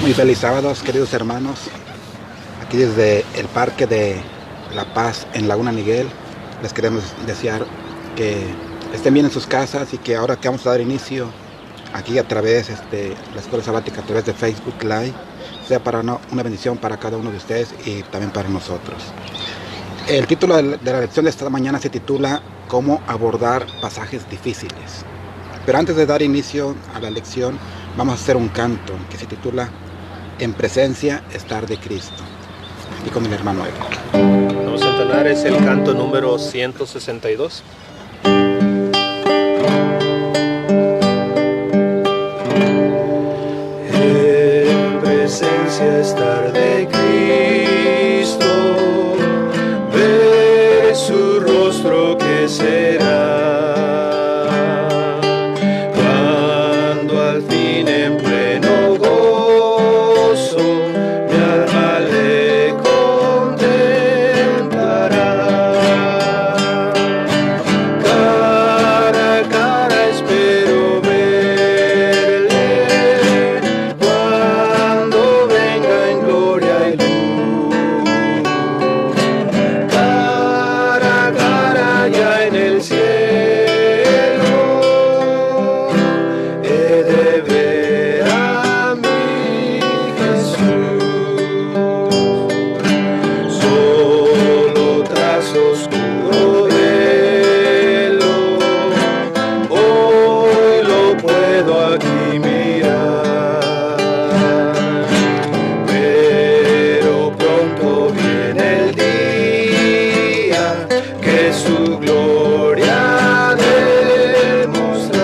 Muy feliz sábados, queridos hermanos. Aquí desde el Parque de La Paz en Laguna Niguel les queremos desear que estén bien en sus casas y que ahora que vamos a dar inicio aquí a través de la Escuela Sabática, a través de Facebook Live, sea para una bendición para cada uno de ustedes y también para nosotros. El título de la lección de esta mañana se titula ¿Cómo abordar pasajes difíciles? Pero antes de dar inicio a la lección, vamos a hacer un canto que se titula En presencia estar de Cristo. Y con el hermano Evo. Vamos a entonar es el canto número 162. En presencia estar de Cristo, ver su rostro que será. Cuando al fin en pleno gozo mi alma le contemplará. Cara a cara espero verle, cuando venga en gloria y luz. Cara a cara ya en el cielo he de ver a mi Jesús. Solo tras oscuro velo hoy lo puedo aquí mirar, pero pronto viene el día que su gloria ha de mostrar.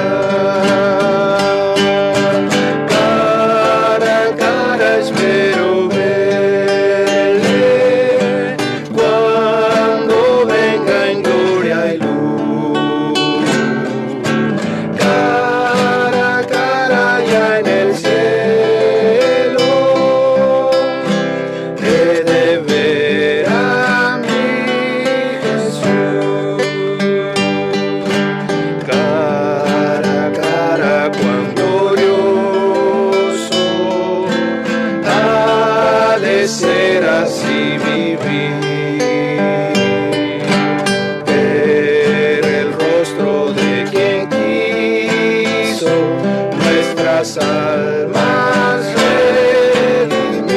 Cara a cara espero verle, cuando venga en gloria y luz. Cara a cara ya en el cielo he de ver a mi Jesús. Cara a cara cuán glorioso ha de ser así vivir, ver el rostro de quien quiso nuestras almas redimir.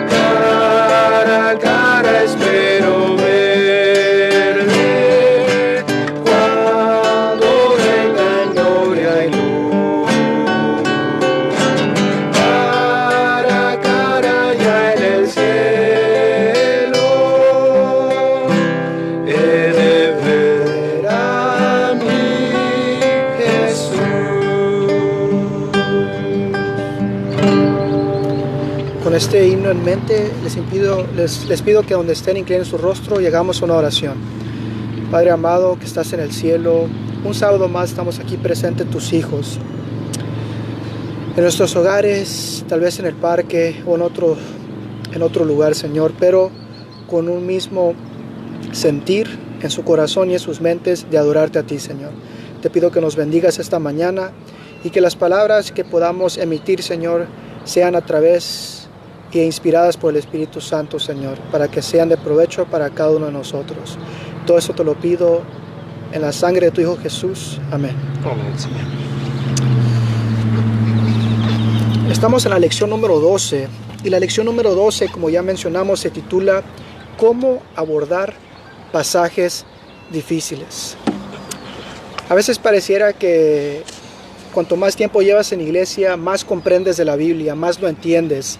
Cara a cara espero verle, cuando venga en gloria y luz. Cara a cara ya en el cielo he de ver a mi Jesús. Con este himno en mente, les pido que donde estén inclinen su rostro y hagamos una oración. Padre amado que estás en el cielo, un sábado más estamos aquí presentes tus hijos. En nuestros hogares, tal vez en el parque o en otro lugar, Señor, pero con un mismo sentir en su corazón y en sus mentes de adorarte a ti, Señor. Te pido que nos bendigas esta mañana y que las palabras que podamos emitir, Señor, sean a través e inspiradas por el Espíritu Santo, Señor, para que sean de provecho para cada uno de nosotros. Todo eso te lo pido en la sangre de tu Hijo Jesús. Amén. Amén, Señor. Estamos en la lección número 12 y la lección número 12, como ya mencionamos, se titula ¿Cómo abordar pasajes difíciles? A veces pareciera que cuanto más tiempo llevas en iglesia, más comprendes de la Biblia, más lo entiendes.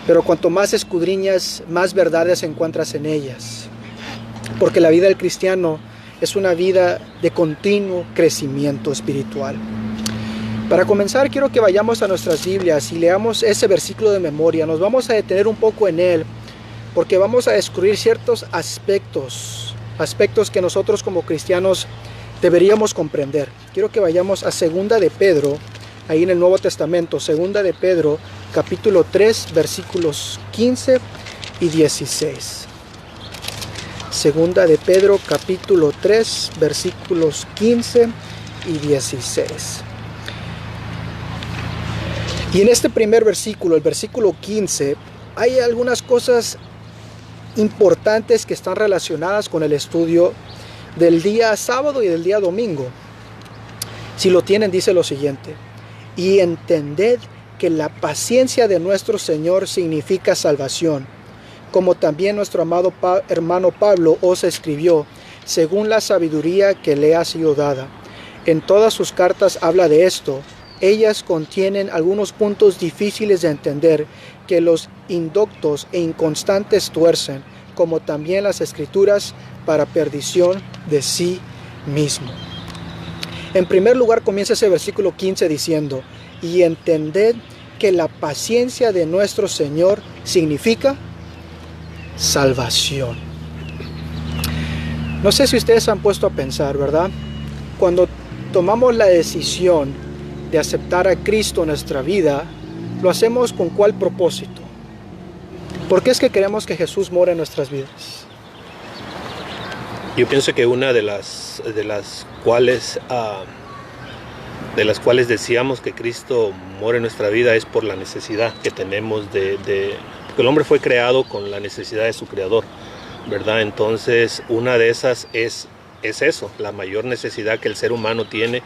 Pero cuanto más escudriñas, más verdades encuentras en ellas. Porque la vida del cristiano es una vida de continuo crecimiento espiritual. Para comenzar, quiero que vayamos a nuestras Biblias y leamos ese versículo de memoria. Nos vamos a detener un poco en él, porque vamos a descubrir ciertos aspectos que nosotros como cristianos deberíamos comprender. Quiero que vayamos a Segunda de Pedro, ahí en el Nuevo Testamento, Segunda de Pedro, capítulo 3, versículos 15 y 16. Segunda de Pedro, capítulo 3, versículos 15 y 16. Y en este primer versículo, el versículo 15, hay algunas cosas importantes que están relacionadas con el estudio del día sábado y del día domingo. Si lo tienen, dice lo siguiente: y entended que la paciencia de nuestro Señor significa salvación, como también nuestro amado hermano Pablo os escribió, según la sabiduría que le ha sido dada. En todas sus cartas habla de esto. Ellas contienen algunos puntos difíciles de entender que los indoctos e inconstantes tuercen, como también las escrituras, para perdición de sí mismo. En primer lugar, comienza ese versículo 15 diciendo: y entended que la paciencia de nuestro Señor significa salvación. No sé si ustedes se han puesto a pensar, ¿verdad? Cuando tomamos la decisión de aceptar a Cristo en nuestra vida, lo hacemos con ¿cuál propósito? ¿Por qué es que queremos que Jesús more en nuestras vidas? Yo pienso que una de las cuales decíamos que Cristo more en nuestra vida es por la necesidad que tenemos porque el hombre fue creado con la necesidad de su creador, ¿verdad? Entonces una de esas es eso, la mayor necesidad que el ser humano tiene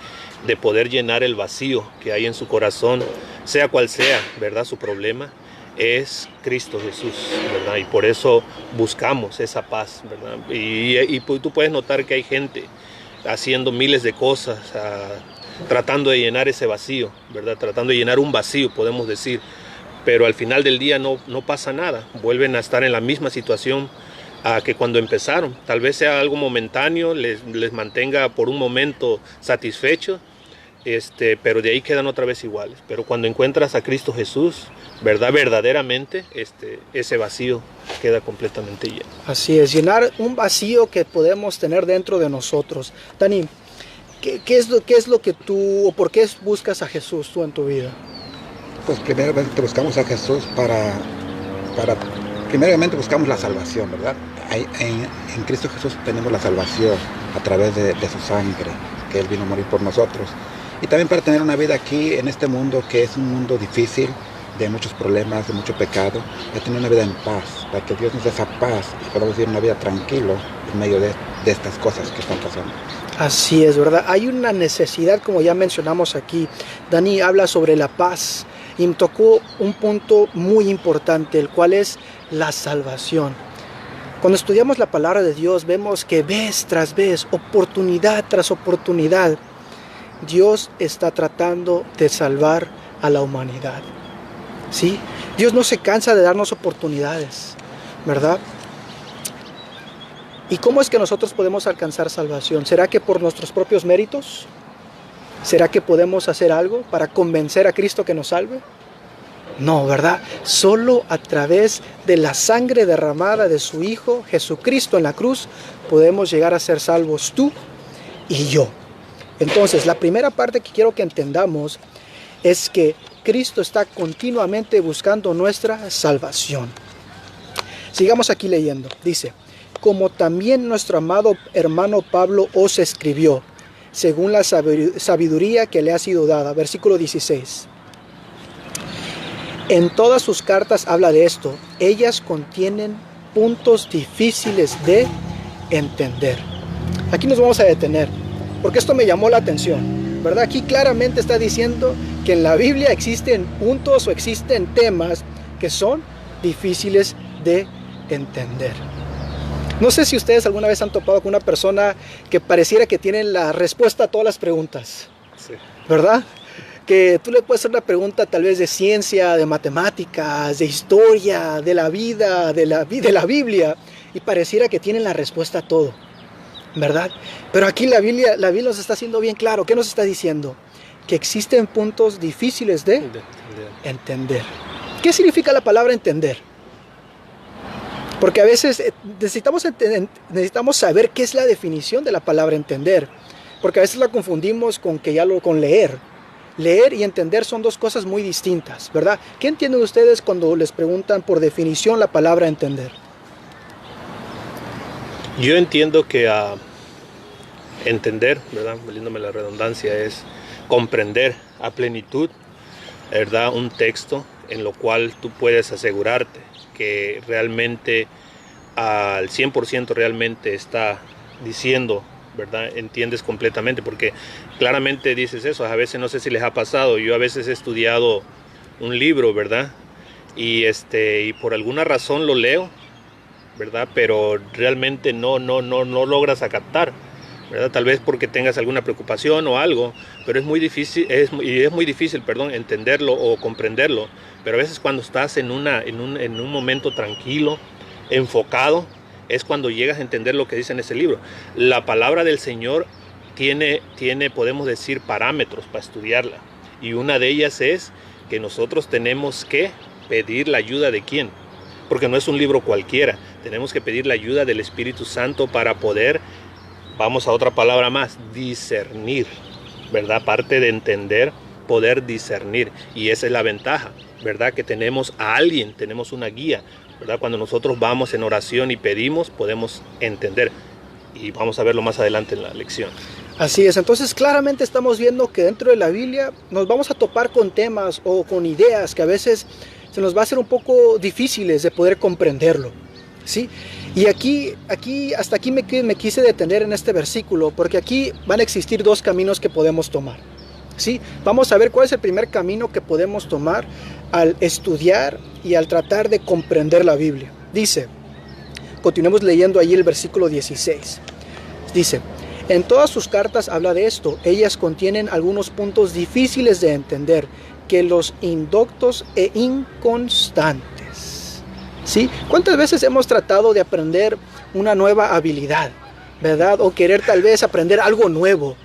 de poder llenar el vacío que hay en su corazón, sea cual sea, ¿verdad? Su problema es Cristo Jesús, ¿verdad? Y por eso buscamos esa paz, ¿verdad? Y tú puedes notar que hay gente haciendo miles de cosas, tratando de llenar ese vacío, ¿verdad? Tratando de llenar un vacío, podemos decir, pero al final del día no pasa nada, vuelven a estar en la misma situación que cuando empezaron. Tal vez sea algo momentáneo, les mantenga por un momento satisfechos, pero de ahí quedan otra vez iguales. Pero cuando encuentras a Cristo Jesús, ¿verdad? Verdaderamente, ese vacío queda completamente lleno. Así es, llenar un vacío que podemos tener dentro de nosotros. Dani, ¿qué es lo que tú, o por qué buscas a Jesús tú en tu vida? Pues primeramente buscamos a Jesús primeramente buscamos la salvación, ¿verdad? En Cristo Jesús tenemos la salvación a través de su sangre, que Él vino a morir por nosotros. Y también para tener una vida aquí en este mundo, que es un mundo difícil, de muchos problemas, de mucho pecado, de tener una vida en paz, para que Dios nos dé esa paz y podamos vivir una vida tranquilo en medio de estas cosas que están pasando. Así es, ¿verdad? Hay una necesidad, como ya mencionamos aquí. Dani habla sobre la paz y me tocó un punto muy importante, el cual es la salvación. Cuando estudiamos la palabra de Dios, vemos que vez tras vez, oportunidad tras oportunidad, Dios está tratando de salvar a la humanidad. ¿Sí? Dios no se cansa de darnos oportunidades, ¿verdad? ¿Y cómo es que nosotros podemos alcanzar salvación? ¿Será que por nuestros propios méritos? ¿Será que podemos hacer algo para convencer a Cristo que nos salve? No, ¿verdad? Solo a través de la sangre derramada de su Hijo, Jesucristo en la cruz, podemos llegar a ser salvos tú y yo. Entonces, la primera parte que quiero que entendamos es que Cristo está continuamente buscando nuestra salvación. Sigamos aquí leyendo. Dice: como también nuestro amado hermano Pablo os escribió, según la sabiduría que le ha sido dada. Versículo 16. En todas sus cartas habla de esto. Ellas contienen puntos difíciles de entender. Aquí nos vamos a detener, porque esto me llamó la atención, ¿verdad? Aquí claramente está diciendo que en la Biblia existen puntos o existen temas que son difíciles de entender. No sé si ustedes alguna vez han topado con una persona que pareciera que tiene la respuesta a todas las preguntas, Sí. ¿verdad? Que tú le puedes hacer una pregunta tal vez de ciencia, de matemáticas, de historia, de la vida, de la Biblia, y pareciera que tienen la respuesta a todo, ¿verdad? Pero aquí la Biblia nos está haciendo bien claro. ¿Qué nos está diciendo? Que existen puntos difíciles de entender. ¿Qué significa la palabra entender? Porque a veces necesitamos saber qué es la definición de la palabra entender, porque a veces la confundimos con leer. Leer y entender son dos cosas muy distintas, ¿verdad? ¿Qué entienden ustedes cuando les preguntan por definición la palabra entender? Yo entiendo que entender, ¿verdad? Valiéndome la redundancia, es comprender a plenitud ¿verdad? Un texto en lo cual tú puedes asegurarte que realmente al 100% realmente está diciendo, ¿verdad? Entiendes completamente, porque claramente dices eso. A veces no sé si les ha pasado, yo a veces he estudiado un libro, ¿verdad? Y por alguna razón lo leo, ¿verdad? Pero realmente no logras captar, ¿verdad? Tal vez porque tengas alguna preocupación o algo, pero es muy difícil, perdón, entenderlo o comprenderlo. Pero a veces cuando estás en un momento tranquilo, enfocado, es cuando llegas a entender lo que dice en ese libro. La palabra del Señor tiene, podemos decir, parámetros para estudiarla. Y una de ellas es que nosotros tenemos que pedir la ayuda de ¿quién? Porque no es un libro cualquiera. Tenemos que pedir la ayuda del Espíritu Santo para poder, vamos a otra palabra más, discernir, ¿verdad? Aparte de entender, poder discernir. Y esa es la ventaja, ¿verdad? Que tenemos a alguien, tenemos una guía, ¿verdad? Cuando nosotros vamos en oración y pedimos, podemos entender. Y vamos a verlo más adelante en la lección. Así es, entonces claramente estamos viendo que dentro de la Biblia nos vamos a topar con temas o con ideas que a veces se nos va a hacer un poco difíciles de poder comprenderlo, ¿sí? Y hasta aquí me quise detener en este versículo, porque aquí van a existir dos caminos que podemos tomar, ¿sí? Vamos a ver cuál es el primer camino que podemos tomar al estudiar y al tratar de comprender la Biblia. Dice, continuemos leyendo ahí el versículo 16, dice: en todas sus cartas habla de esto. Ellas contienen algunos puntos difíciles de entender, que los indoctos e inconstantes. ¿Sí? ¿Cuántas veces hemos tratado de aprender una nueva habilidad, ¿verdad? O querer tal vez aprender algo nuevo.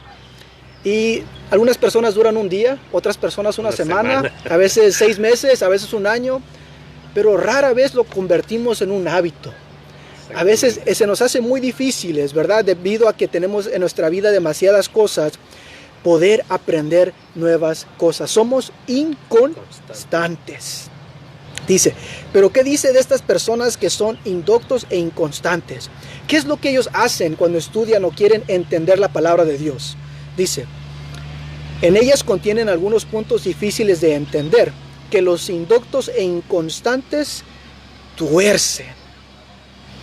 Y algunas personas duran un día, otras personas una semana, a veces 6 meses, a veces un año, pero rara vez lo convertimos en un hábito. A veces se nos hace muy difíciles, ¿verdad? Debido a que tenemos en nuestra vida demasiadas cosas, poder aprender nuevas cosas. Somos inconstantes. Dice, pero ¿qué dice de estas personas que son indoctos e inconstantes? ¿Qué es lo que ellos hacen cuando estudian o quieren entender la palabra de Dios? Dice, en ellas contienen algunos puntos difíciles de entender, que los indoctos e inconstantes tuercen.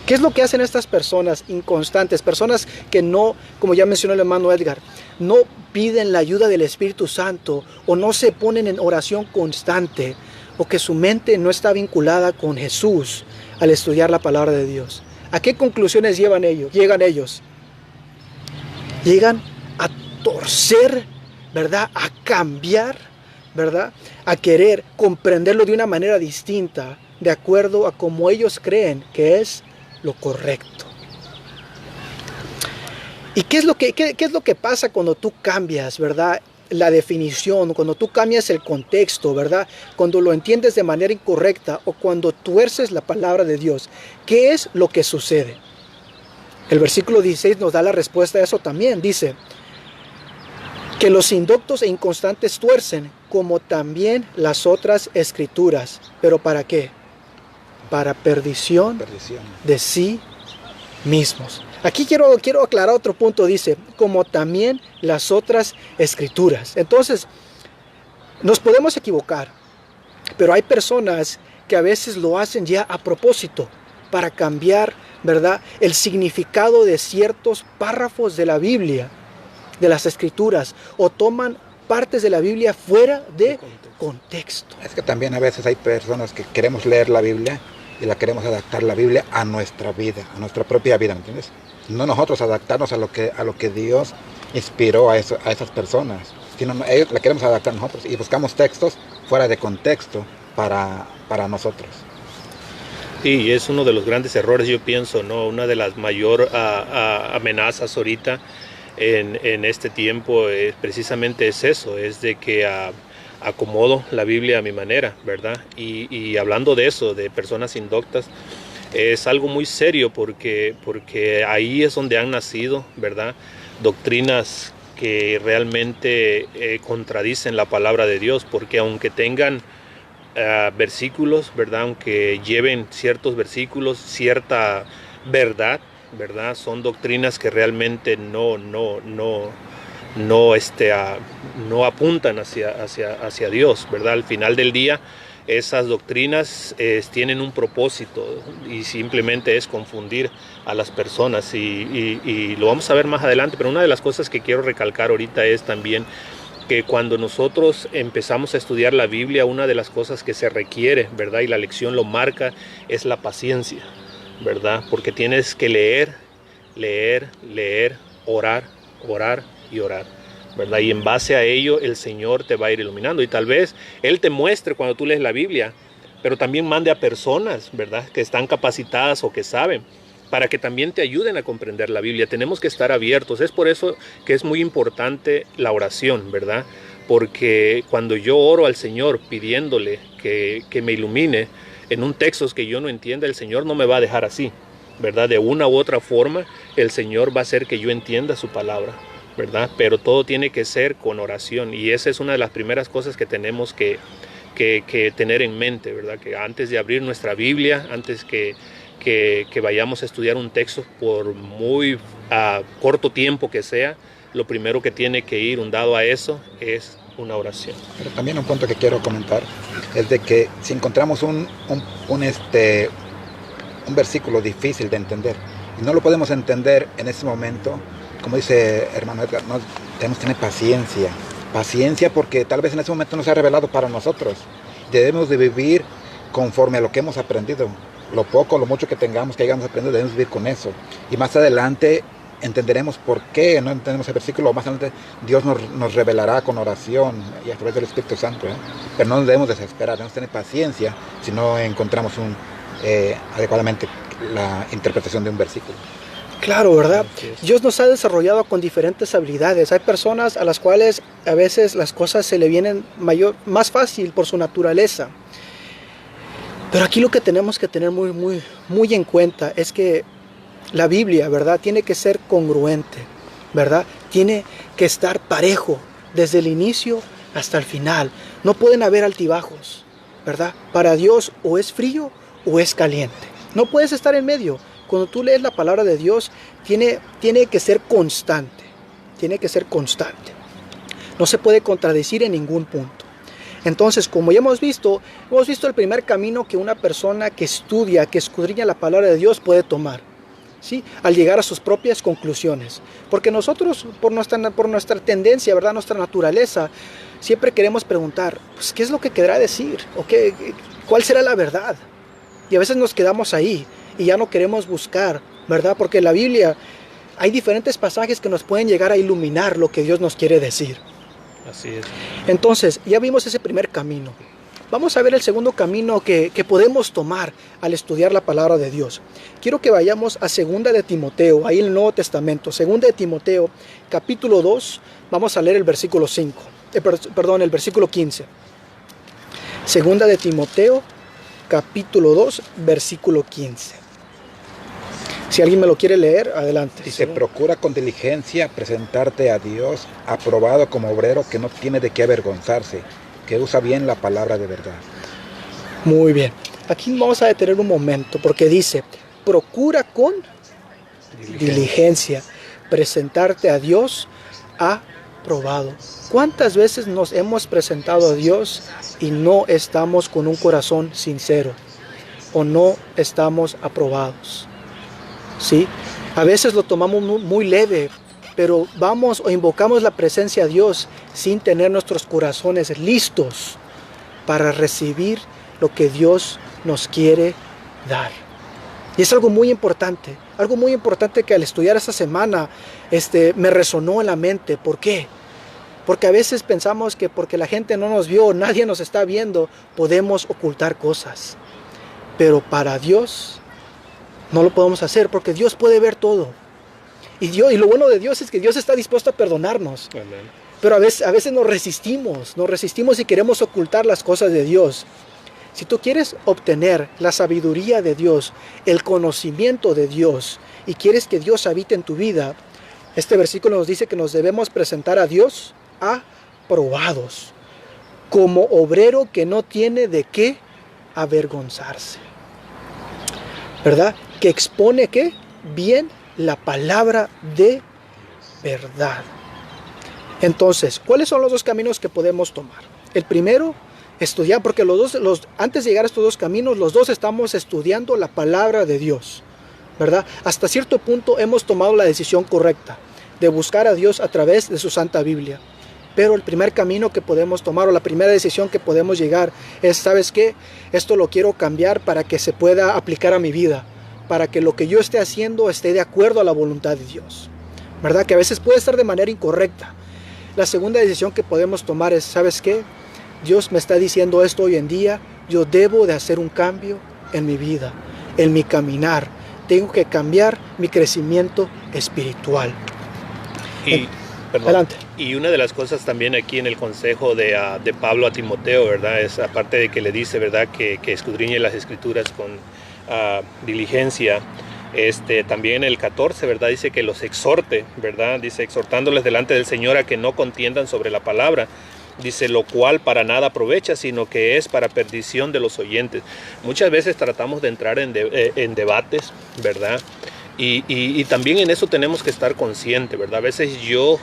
¿Qué es lo que hacen estas personas inconstantes? Personas que no, como ya mencionó el hermano Edgar, no piden la ayuda del Espíritu Santo o no se ponen en oración constante, o que su mente no está vinculada con Jesús al estudiar la palabra de Dios. ¿A qué conclusiones llegan ellos? Llegan a torcer, ¿verdad? A cambiar, ¿verdad? A querer comprenderlo de una manera distinta, de acuerdo a como ellos creen que es lo correcto. ¿Y qué es lo que pasa cuando tú cambias, ¿verdad? La definición, cuando tú cambias el contexto, ¿verdad? Cuando lo entiendes de manera incorrecta o cuando tuerces la palabra de Dios. ¿Qué es lo que sucede? El versículo 16 nos da la respuesta a eso también. Dice que los indoctos e inconstantes tuercen, como también las otras escrituras. ¿Pero para qué? Para perdición de sí mismos. Aquí quiero aclarar otro punto. Dice, como también las otras escrituras. Entonces, nos podemos equivocar, pero hay personas que a veces lo hacen ya a propósito para cambiar, ¿verdad?, el significado de ciertos párrafos de la Biblia, de las escrituras, o toman partes de la Biblia fuera de contexto. Es que también a veces hay personas que queremos leer la Biblia y la queremos adaptar la Biblia a nuestra vida, a nuestra propia vida, ¿me entiendes? No nosotros adaptarnos a lo que Dios inspiró a esas personas, sino ellos la queremos adaptar nosotros y buscamos textos fuera de contexto para nosotros. Sí, es uno de los grandes errores, yo pienso, ¿no? Una de las mayores amenazas ahorita en este tiempo precisamente es eso, es de que acomodo la Biblia a mi manera, ¿verdad? Y hablando de eso, de personas indoctas, es algo muy serio porque ahí es donde han nacido, ¿verdad?, doctrinas que realmente contradicen la palabra de Dios, porque aunque tengan versículos, ¿verdad?, aunque lleven ciertos versículos, cierta verdad, ¿verdad?, son doctrinas que realmente no no apuntan hacia Dios, ¿verdad? Al final del día, esas doctrinas tienen un propósito y simplemente es confundir a las personas y lo vamos a ver más adelante, pero una de las cosas que quiero recalcar ahorita es también que cuando nosotros empezamos a estudiar la Biblia, una de las cosas que se requiere, ¿verdad? Y la lección lo marca, es la paciencia, ¿verdad? Porque tienes que leer, orar y orar, ¿verdad? Y en base a ello el Señor te va a ir iluminando y tal vez Él te muestre cuando tú lees la Biblia, pero también mande a personas, ¿verdad? Que están capacitadas o que saben, para que también te ayuden a comprender la Biblia. Tenemos que estar abiertos. Es por eso que es muy importante la oración, ¿verdad? Porque cuando yo oro al Señor pidiéndole que me ilumine en un texto que yo no entienda, el Señor no me va a dejar así, ¿verdad? De una u otra forma, el Señor va a hacer que yo entienda su palabra, ¿verdad? Pero todo tiene que ser con oración y esa es una de las primeras cosas que tenemos que tener en mente, ¿verdad? Que antes de abrir nuestra Biblia, antes que vayamos a estudiar un texto por muy corto tiempo que sea, lo primero que tiene que ir dado a eso es una oración. Pero también un punto que quiero comentar es de que si encontramos un versículo difícil de entender y no lo podemos entender en ese momento, como dice hermano Edgar, no, tenemos que tener paciencia porque tal vez en ese momento no se ha revelado para nosotros. Debemos de vivir conforme a lo que hemos aprendido. Lo poco, lo mucho que hayamos aprendido, debemos vivir con eso. Y más adelante entenderemos por qué no entendemos el versículo. Más adelante Dios nos revelará con oración y a través del Espíritu Santo. Pero no nos debemos desesperar, debemos tener paciencia si no encontramos adecuadamente la interpretación de un versículo. Claro, ¿verdad? Dios nos ha desarrollado con diferentes habilidades. Hay personas a las cuales a veces las cosas se le vienen más fácil por su naturaleza. Pero aquí lo que tenemos que tener muy en cuenta es que la Biblia, ¿verdad? Tiene que ser congruente, ¿verdad? Tiene que estar parejo desde el inicio hasta el final. No pueden haber altibajos, ¿verdad? Para Dios o es frío o es caliente. No puedes estar en medio. Cuando tú lees la palabra de Dios, tiene que ser constante. Tiene que ser constante. No se puede contradecir en ningún punto. Entonces, como ya hemos visto el primer camino que una persona que estudia, que escudriña la palabra de Dios puede tomar, ¿sí? Al llegar a sus propias conclusiones. Porque nosotros, por nuestra tendencia, ¿verdad? Nuestra naturaleza, siempre queremos preguntar, pues, ¿qué es lo que querrá decir? ¿O cuál será la verdad? Y a veces nos quedamos ahí y ya no queremos buscar, ¿verdad? Porque en la Biblia hay diferentes pasajes que nos pueden llegar a iluminar lo que Dios nos quiere decir. Así es. Entonces, ya vimos ese primer camino. Vamos a ver el segundo camino que podemos tomar al estudiar la palabra de Dios. Quiero que vayamos a 2 de Timoteo, ahí en el Nuevo Testamento. 2 de Timoteo, capítulo 2, vamos a leer el versículo 5. El versículo 15. 2 de Timoteo, capítulo 2, versículo 15. Si alguien me lo quiere leer, adelante. Dice, procura con diligencia presentarte a Dios aprobado como obrero que no tiene de qué avergonzarse, que usa bien la palabra de verdad. Muy bien. Aquí vamos a detener un momento porque dice, procura con diligencia presentarte a Dios aprobado. ¿Cuántas veces nos hemos presentado a Dios y no estamos con un corazón sincero o no estamos aprobados? ¿Sí? A veces lo tomamos muy leve, pero vamos o invocamos la presencia de Dios sin tener nuestros corazones listos para recibir lo que Dios nos quiere dar. Y es algo muy importante que al estudiar esta semana me resonó en la mente. ¿Por qué? Porque a veces pensamos que porque la gente no nos vio, nadie nos está viendo, podemos ocultar cosas. Pero para Dios no lo podemos hacer porque Dios puede ver todo. Y lo bueno de Dios es que Dios está dispuesto a perdonarnos. Amén. Pero a veces nos resistimos y queremos ocultar las cosas de Dios. Si tú quieres obtener la sabiduría de Dios, el conocimiento de Dios, y quieres que Dios habite en tu vida, este versículo nos dice que nos debemos presentar a Dios aprobados, como obrero que no tiene de qué avergonzarse. ¿Verdad? Que expone ¿qué? Bien la palabra de verdad. Entonces, ¿cuáles son los dos caminos que podemos tomar? El primero, estudiar, porque antes de llegar a estos dos caminos, los dos estamos estudiando la palabra de Dios, ¿verdad? Hasta cierto punto hemos tomado la decisión correcta de buscar a Dios a través de su Santa Biblia. Pero el primer camino que podemos tomar, o la primera decisión que podemos llegar, es, ¿sabes qué? Esto lo quiero cambiar para que se pueda aplicar a mi vida, para que lo que yo esté haciendo esté de acuerdo a la voluntad de Dios, ¿verdad? Que a veces puede estar de manera incorrecta. La segunda decisión que podemos tomar es, ¿sabes qué? Dios me está diciendo esto hoy en día, yo debo de hacer un cambio en mi vida, en mi caminar. Tengo que cambiar mi crecimiento espiritual. Adelante. Y una de las cosas también aquí en el consejo de Pablo a Timoteo, ¿verdad? Es aparte de que le dice, ¿verdad? Que escudriñe las escrituras con diligencia. También el 14, ¿verdad? Dice que los exhorte, ¿verdad? Dice, exhortándoles delante del Señor a que no contiendan sobre la palabra. Dice, lo cual para nada aprovecha, sino que es para perdición de los oyentes. Muchas veces tratamos de entrar en debates, ¿verdad? Y también en eso tenemos que estar conscientes, ¿verdad? A veces yo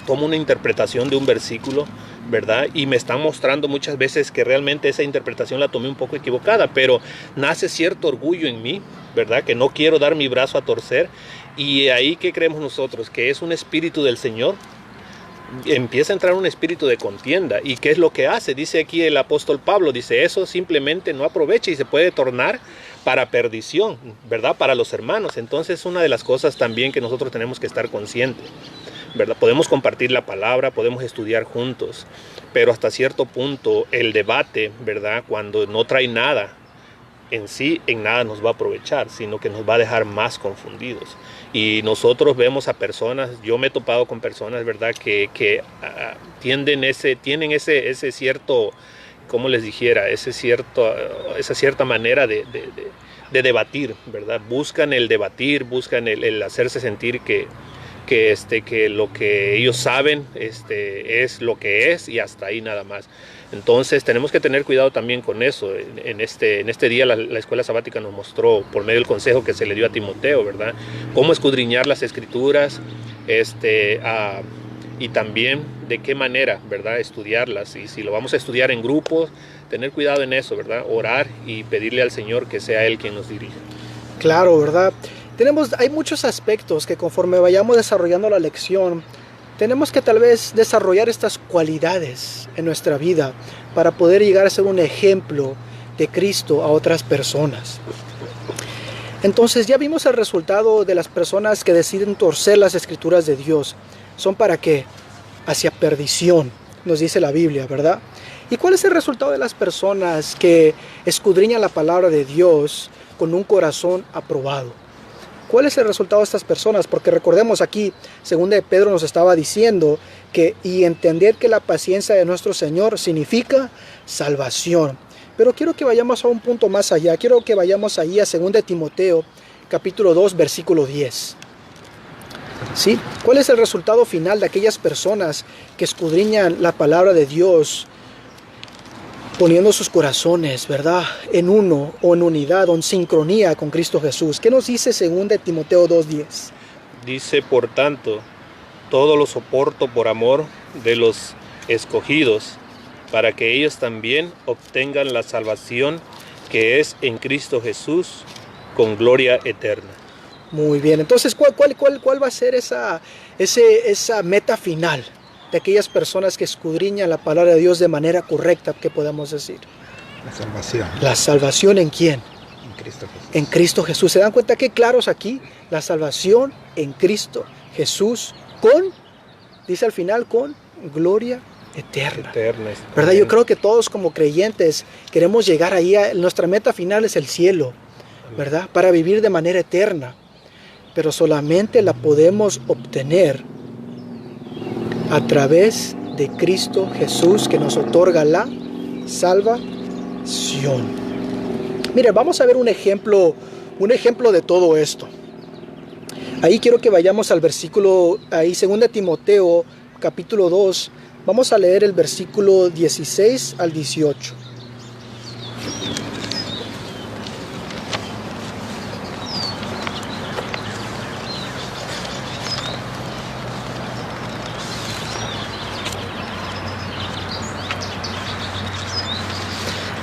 tomo una interpretación de un versículo, ¿verdad? Y me están mostrando muchas veces que realmente esa interpretación la tomé un poco equivocada, pero nace cierto orgullo en mí, ¿verdad? Que no quiero dar mi brazo a torcer. Y ahí, ¿qué creemos nosotros? Que es un espíritu del Señor. Empieza a entrar un espíritu de contienda. ¿Y qué es lo que hace? Dice aquí el apóstol Pablo, dice, eso simplemente no aprovecha y se puede tornar para perdición, ¿verdad? Para los hermanos. Entonces, una de las cosas también que nosotros tenemos que estar conscientes, ¿verdad? Podemos compartir la palabra, podemos estudiar juntos, pero hasta cierto punto el debate, ¿verdad? Cuando no trae nada en sí, en nada nos va a aprovechar, sino que nos va a dejar más confundidos. Y nosotros vemos a personas, yo me he topado con personas, ¿verdad? Que tienen ese cierto, como les dijera, esa cierta manera de debatir, ¿verdad? Buscan el debatir, buscan el hacerse sentir que lo que ellos saben es lo que es y hasta ahí nada más. Entonces tenemos que tener cuidado también con eso. En este día la escuela sabática nos mostró, por medio del consejo que se le dio a Timoteo, ¿verdad? Cómo escudriñar las escrituras, y también de qué manera, ¿verdad? Estudiarlas. Y si lo vamos a estudiar en grupos, tener cuidado en eso, ¿verdad? Orar y pedirle al Señor que sea Él quien nos dirija. Claro, ¿verdad? Hay muchos aspectos que conforme vayamos desarrollando la lección, tenemos que tal vez desarrollar estas cualidades en nuestra vida para poder llegar a ser un ejemplo de Cristo a otras personas. Entonces ya vimos el resultado de las personas que deciden torcer las escrituras de Dios. ¿Son para qué? Hacia perdición, nos dice la Biblia, ¿verdad? ¿Y cuál es el resultado de las personas que escudriñan la palabra de Dios con un corazón aprobado? ¿Cuál es el resultado de estas personas? Porque recordemos aquí, 2 de Pedro nos estaba diciendo y entender que la paciencia de nuestro Señor significa salvación. Pero quiero que vayamos a un punto más allá. Quiero que vayamos ahí a 2 de Timoteo, capítulo 2, versículo 10. ¿Sí? ¿Cuál es el resultado final de aquellas personas que escudriñan la palabra de Dios poniendo sus corazones, ¿verdad? En uno o en unidad o en sincronía con Cristo Jesús? ¿Qué nos dice 2 de Timoteo 2:10? Dice, por tanto, todo lo soporto por amor de los escogidos, para que ellos también obtengan la salvación que es en Cristo Jesús con gloria eterna. Muy bien, entonces, ¿cuál va a ser esa meta final de aquellas personas que escudriñan la palabra de Dios de manera correcta, que podamos decir? La salvación. ¿La salvación en quién? En Cristo Jesús. En Cristo Jesús. ¿Se dan cuenta qué claros aquí? La salvación en Cristo Jesús dice al final, con gloria eterna. ¿Verdad? Yo creo que todos como creyentes queremos llegar ahí. Nuestra meta final es el cielo, ¿verdad? Para vivir de manera eterna. Pero solamente la podemos obtener a través de Cristo Jesús, que nos otorga la salvación. Mire, vamos a ver un ejemplo de todo esto. Ahí quiero que vayamos al versículo, ahí 2 de Timoteo, capítulo 2. Vamos a leer el versículo 16 al 18.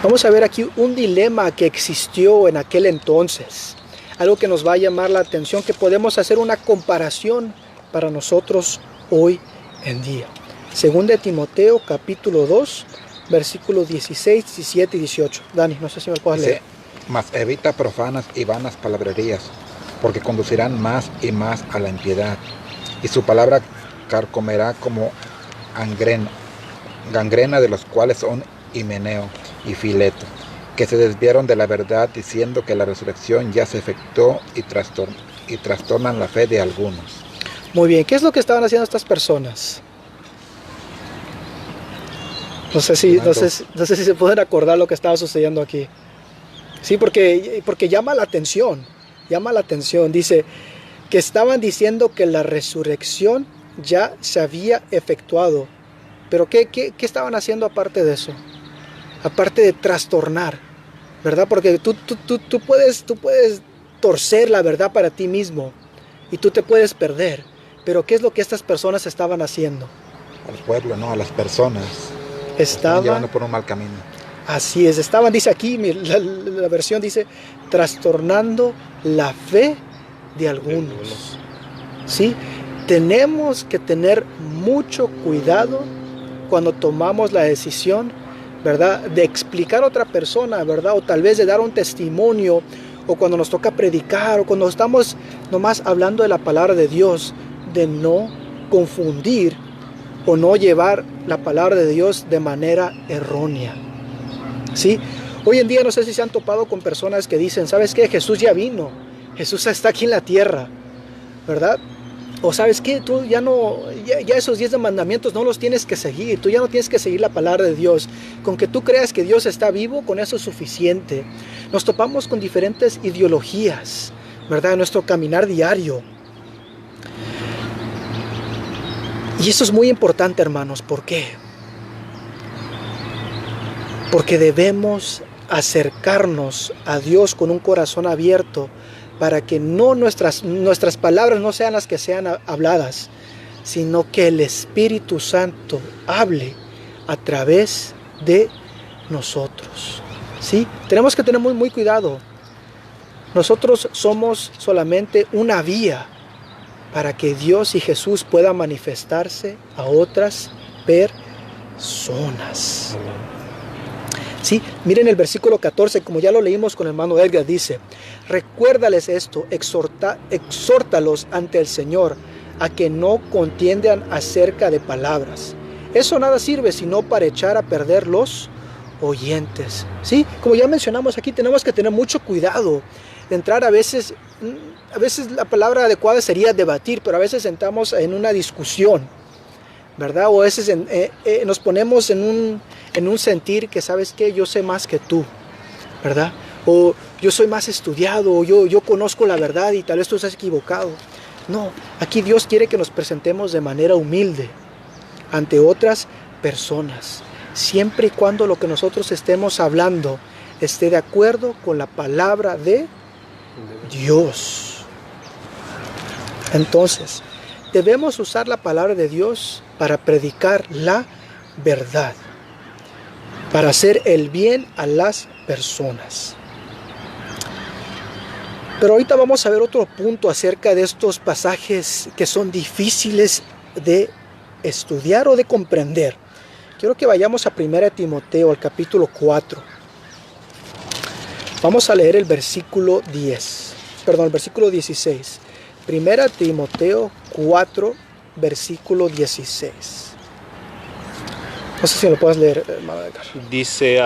Vamos a ver aquí un dilema que existió en aquel entonces. Algo que nos va a llamar la atención, que podemos hacer una comparación para nosotros hoy en día. Según de Timoteo, capítulo 2, versículos 16, 17 y 18. Dani, no sé si me lo puedes leer. Mas evita profanas y vanas palabrerías, porque conducirán más y más a la impiedad, y su palabra carcomerá como gangrena, de los cuales son Himeneo y Fileto, que se desviaron de la verdad diciendo que la resurrección ya se efectuó y trastornan la fe de algunos. Muy bien, ¿qué es lo que estaban haciendo estas personas? No sé si se pueden acordar lo que estaba sucediendo aquí. Sí, porque llama la atención. Dice que estaban diciendo que la resurrección ya se había efectuado. Pero ¿qué estaban haciendo aparte de eso? Aparte de trastornar, ¿verdad? Porque tú puedes torcer la verdad para ti mismo y tú te puedes perder. Pero ¿qué es lo que estas personas estaban haciendo? Al pueblo, no, a las personas. Estaban llevando por un mal camino. Así es, dice aquí, la versión dice, trastornando la fe de algunos. ¿Sí? Tenemos que tener mucho cuidado cuando tomamos la decisión, ¿verdad?, de explicar a otra persona, ¿verdad?, o tal vez de dar un testimonio, o cuando nos toca predicar, o cuando estamos nomás hablando de la palabra de Dios, de no confundir o no llevar la palabra de Dios de manera errónea. ¿Sí? Hoy en día no sé si se han topado con personas que dicen, ¿sabes qué? Jesús ya vino, Jesús está aquí en la tierra, ¿verdad? O ¿sabes qué? Tú ya esos 10 mandamientos no los tienes que seguir, tú ya no tienes que seguir la palabra de Dios. Con que tú creas que Dios está vivo, con eso es suficiente. Nos topamos con diferentes ideologías, ¿verdad? En nuestro caminar diario. Y eso es muy importante, hermanos. ¿Por qué? Porque debemos acercarnos a Dios con un corazón abierto para que no nuestras palabras no sean las que sean habladas, sino que el Espíritu Santo hable a través de nosotros. ¿Sí? Tenemos que tener muy, muy cuidado. Nosotros somos solamente una vía para que Dios y Jesús puedan manifestarse a otras personas. Sí, miren el versículo 14, como ya lo leímos con el hermano Edgar, dice, recuérdales esto, exhórtalos ante el Señor a que no contiendan acerca de palabras. Eso nada sirve sino para echar a perder los oyentes. Sí, como ya mencionamos aquí, tenemos que tener mucho cuidado de entrar a veces la palabra adecuada sería debatir, pero a veces entramos en una discusión, ¿verdad? O a veces nos ponemos en un sentir que, ¿sabes qué? Yo sé más que tú, ¿verdad? O yo soy más estudiado, o yo conozco la verdad y tal vez tú estás equivocado. No, aquí Dios quiere que nos presentemos de manera humilde ante otras personas, siempre y cuando lo que nosotros estemos hablando esté de acuerdo con la palabra de Dios. Entonces, debemos usar la palabra de Dios para predicar la verdad, para hacer el bien a las personas. Pero ahorita vamos a ver otro punto acerca de estos pasajes que son difíciles de estudiar o de comprender. Quiero que vayamos a 1 Timoteo, al capítulo 4. Vamos a leer el versículo 16. 1 Timoteo 4, versículo 16. No sé si lo puedes leer, hermano Edgar. Dice,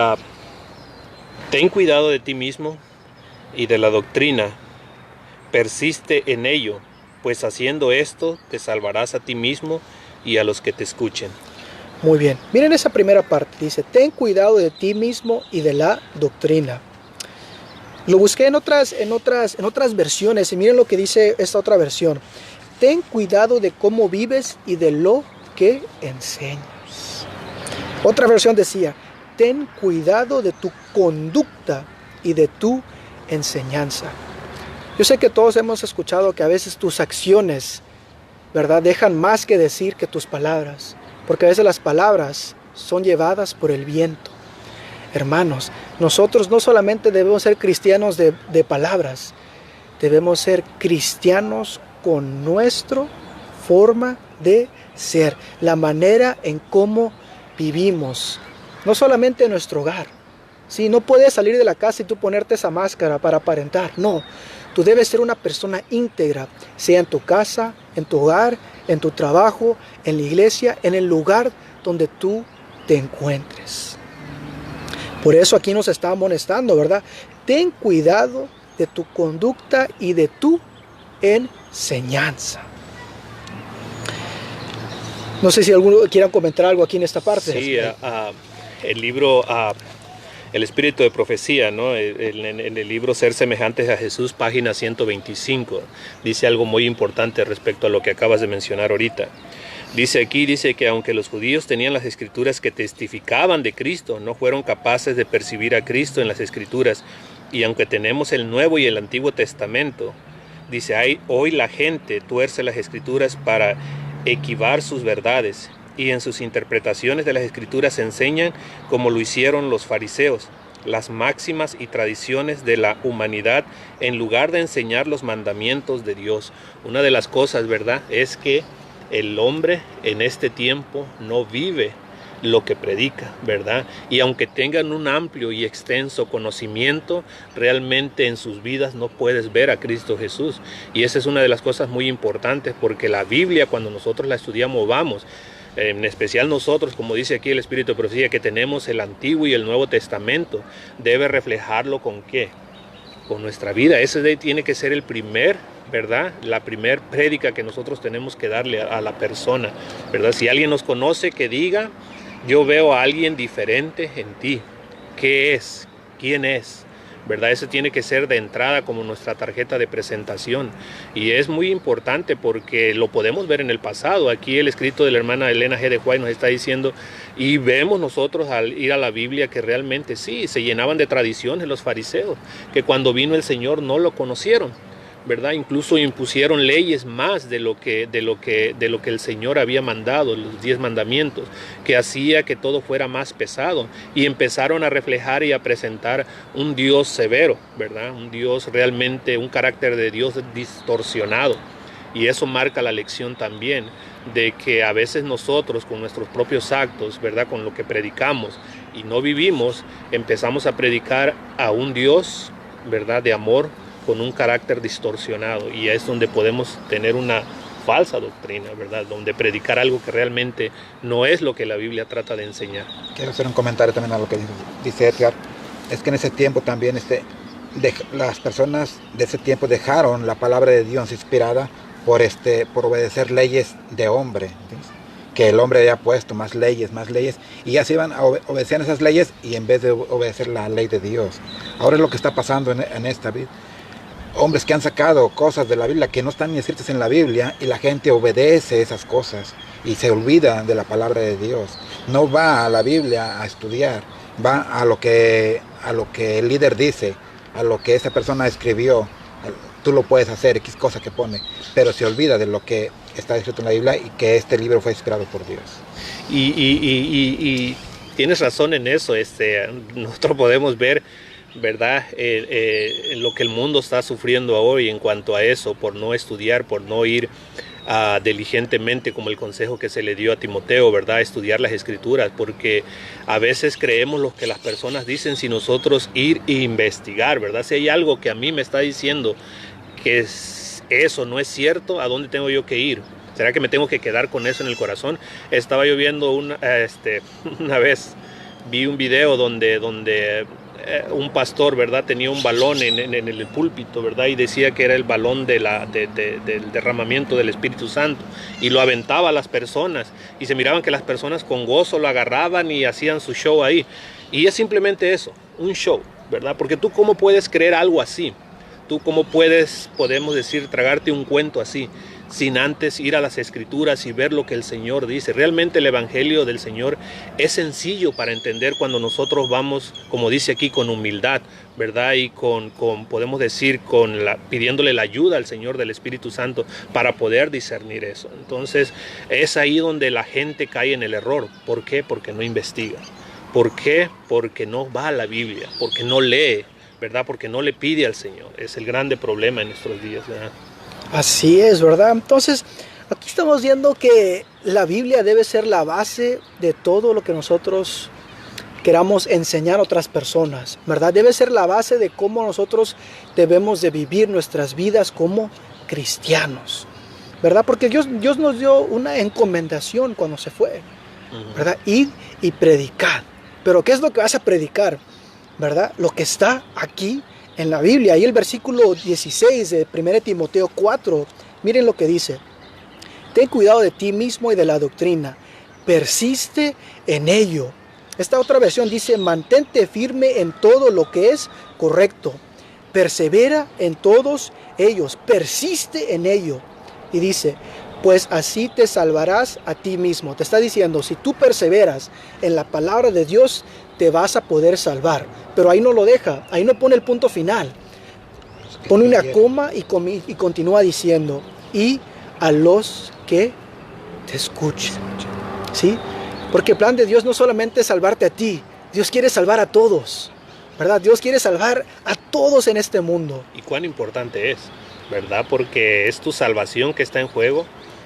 ten cuidado de ti mismo y de la doctrina, persiste en ello, pues haciendo esto te salvarás a ti mismo y a los que te escuchen. Muy bien, miren esa primera parte, dice, ten cuidado de ti mismo y de la doctrina. Lo busqué en otras versiones y miren lo que dice esta otra versión. Ten cuidado de cómo vives y de lo que enseñas. Otra versión decía, ten cuidado de tu conducta y de tu enseñanza. Yo sé que todos hemos escuchado que a veces tus acciones, ¿verdad?, dejan más que decir que tus palabras, porque a veces las palabras son llevadas por el viento. Hermanos, nosotros no solamente debemos ser cristianos de palabras, debemos ser cristianos con nuestra forma de ser, la manera en cómo vivimos, no solamente en nuestro hogar. Sí, no puedes salir de la casa y tú ponerte esa máscara para aparentar, no. Tú debes ser una persona íntegra, sea en tu casa, en tu hogar, en tu trabajo, en la iglesia, en el lugar donde tú te encuentres. Por eso aquí nos está amonestando, ¿verdad? Ten cuidado de tu conducta y de tu enseñanza. No sé si alguno quiera comentar algo aquí en esta parte. Sí, el libro, El Espíritu de Profecía, ¿no? En el libro Ser Semejantes a Jesús, página 125, dice algo muy importante respecto a lo que acabas de mencionar ahorita. Dice que aunque los judíos tenían las escrituras que testificaban de Cristo, no fueron capaces de percibir a Cristo en las escrituras. Y aunque tenemos el Nuevo y el Antiguo Testamento, dice, hoy la gente tuerce las escrituras para equivar sus verdades. Y en sus interpretaciones de las escrituras enseñan, como lo hicieron los fariseos, las máximas y tradiciones de la humanidad en lugar de enseñar los mandamientos de Dios. Una de las cosas, ¿verdad?, es que el hombre en este tiempo no vive lo que predica, ¿verdad? Y aunque tengan un amplio y extenso conocimiento, realmente en sus vidas no puedes ver a Cristo Jesús. Y esa es una de las cosas muy importantes, porque la Biblia, cuando nosotros la estudiamos, en especial nosotros, como dice aquí el Espíritu de Profecía, que tenemos el Antiguo y el Nuevo Testamento, debe reflejarlo ¿con qué? Con nuestra vida. Ese tiene que ser el primer, ¿verdad?, la primer prédica que nosotros tenemos que darle a la persona, ¿verdad? Si alguien nos conoce, que diga, yo veo a alguien diferente en ti. ¿Qué es? ¿Quién es? ¿Verdad? Eso tiene que ser de entrada como nuestra tarjeta de presentación. Y es muy importante porque lo podemos ver en el pasado. Aquí el escrito de la hermana Elena G. de White nos está diciendo, y vemos nosotros al ir a la Biblia que realmente sí, se llenaban de tradiciones los fariseos, que cuando vino el Señor no lo conocieron, ¿verdad? Incluso impusieron leyes más de lo que el Señor había mandado, los 10 mandamientos, que hacía que todo fuera más pesado, y empezaron a reflejar y a presentar un Dios severo, ¿verdad? Un Dios realmente, un carácter de Dios distorsionado. Y eso marca la lección también de que a veces nosotros con nuestros propios actos, ¿verdad?, con lo que predicamos y no vivimos, empezamos a predicar a un Dios, ¿verdad?, de amor, con un carácter distorsionado, y es donde podemos tener una falsa doctrina, ¿verdad?, donde predicar algo que realmente no es lo que la Biblia trata de enseñar. Quiero hacer un comentario también a lo que dice Edgar. Es que en ese tiempo también las personas de ese tiempo dejaron la palabra de Dios inspirada por obedecer leyes de hombre, ¿entiendes?, que el hombre había puesto más leyes, y ya se iban a obedecer esas leyes y en vez de obedecer la ley de Dios. Ahora es lo que está pasando en esta vida. Hombres que han sacado cosas de la Biblia que no están ni escritas en la Biblia, y la gente obedece esas cosas y se olvida de la palabra de Dios. No va a la Biblia a estudiar, va a lo que el líder dice, a lo que esa persona escribió. Tú lo puedes hacer, X cosa que pone, pero se olvida de lo que está escrito en la Biblia y que este libro fue inspirado por Dios. Y tienes razón en eso. Nosotros podemos ver, ¿verdad?, lo que el mundo está sufriendo hoy en cuanto a eso, por no estudiar, por no ir diligentemente, como el consejo que se le dio a Timoteo, ¿verdad?, estudiar las escrituras, porque a veces creemos lo que las personas dicen sin nosotros ir e investigar, ¿verdad? Si hay algo que a mí me está diciendo que eso no es cierto, ¿a dónde tengo yo que ir? ¿Será que me tengo que quedar con eso en el corazón? Estaba yo viendo una vez, vi un video donde un pastor, ¿verdad?, tenía un balón en el púlpito, ¿verdad?, y decía que era el balón del derramamiento del Espíritu Santo, y lo aventaba a las personas, y se miraban que las personas con gozo lo agarraban y hacían su show ahí. Y es simplemente eso, un show, ¿verdad? Porque tú, ¿cómo puedes creer algo así? Tú, ¿cómo podemos decir, tragarte un cuento así, sin antes ir a las Escrituras y ver lo que el Señor dice? Realmente el Evangelio del Señor es sencillo para entender cuando nosotros vamos, como dice aquí, con humildad, ¿verdad? Y podemos decir, pidiéndole la ayuda al Señor del Espíritu Santo para poder discernir eso. Entonces, es ahí donde la gente cae en el error. ¿Por qué? Porque no investiga. ¿Por qué? Porque no va a la Biblia, porque no lee, ¿verdad? Porque no le pide al Señor. Es el grande problema en nuestros días, ¿verdad? Así es, ¿verdad? Entonces, aquí estamos viendo que la Biblia debe ser la base de todo lo que nosotros queramos enseñar a otras personas, ¿verdad? Debe ser la base de cómo nosotros debemos de vivir nuestras vidas como cristianos, ¿verdad? Porque Dios nos dio una encomendación cuando se fue, ¿verdad? Id y predicad. Pero ¿qué es lo que vas a predicar? ¿Verdad? Lo que está aquí en la Biblia. Ahí el versículo 16 de 1 Timoteo 4, miren lo que dice. Ten cuidado de ti mismo y de la doctrina. Persiste en ello. Esta otra versión dice, mantente firme en todo lo que es correcto. Persevera en todos ellos. Persiste en ello. Y dice, pues así te salvarás a ti mismo. Te está diciendo, si tú perseveras en la palabra de Dios, te vas a poder salvar. Pero ahí no lo deja, ahí no pone el punto final. Pone una coma y continúa diciendo, y a los que te escuchen. ¿Sí? Porque el plan de Dios no solamente es salvarte a ti, Dios quiere salvar a todos, ¿verdad? Dios quiere salvar a todos en este mundo. Y cuán importante es, ¿verdad? Porque es tu salvación que está en juego,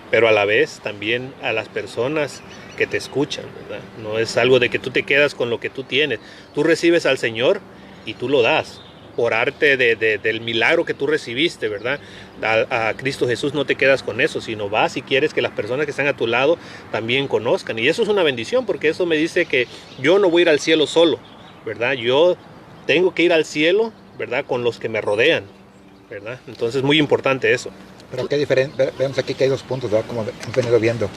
pero a la vez también a las personas que te escuchan, ¿verdad? No es algo de que tú te quedas con lo que tú tienes. Tú recibes al Señor y tú lo das por arte del milagro que tú recibiste, ¿verdad? A Cristo Jesús no te quedas con eso, sino vas y quieres que las personas que están a tu lado también conozcan. Y eso es una bendición, porque eso me dice que yo no voy a ir al cielo solo, ¿verdad? Yo tengo que ir al cielo, ¿verdad? Con los que me rodean, ¿verdad? Entonces es muy importante eso. Pero qué diferente, vemos aquí que hay dos puntos, ¿verdad? Como hemos venido viendo.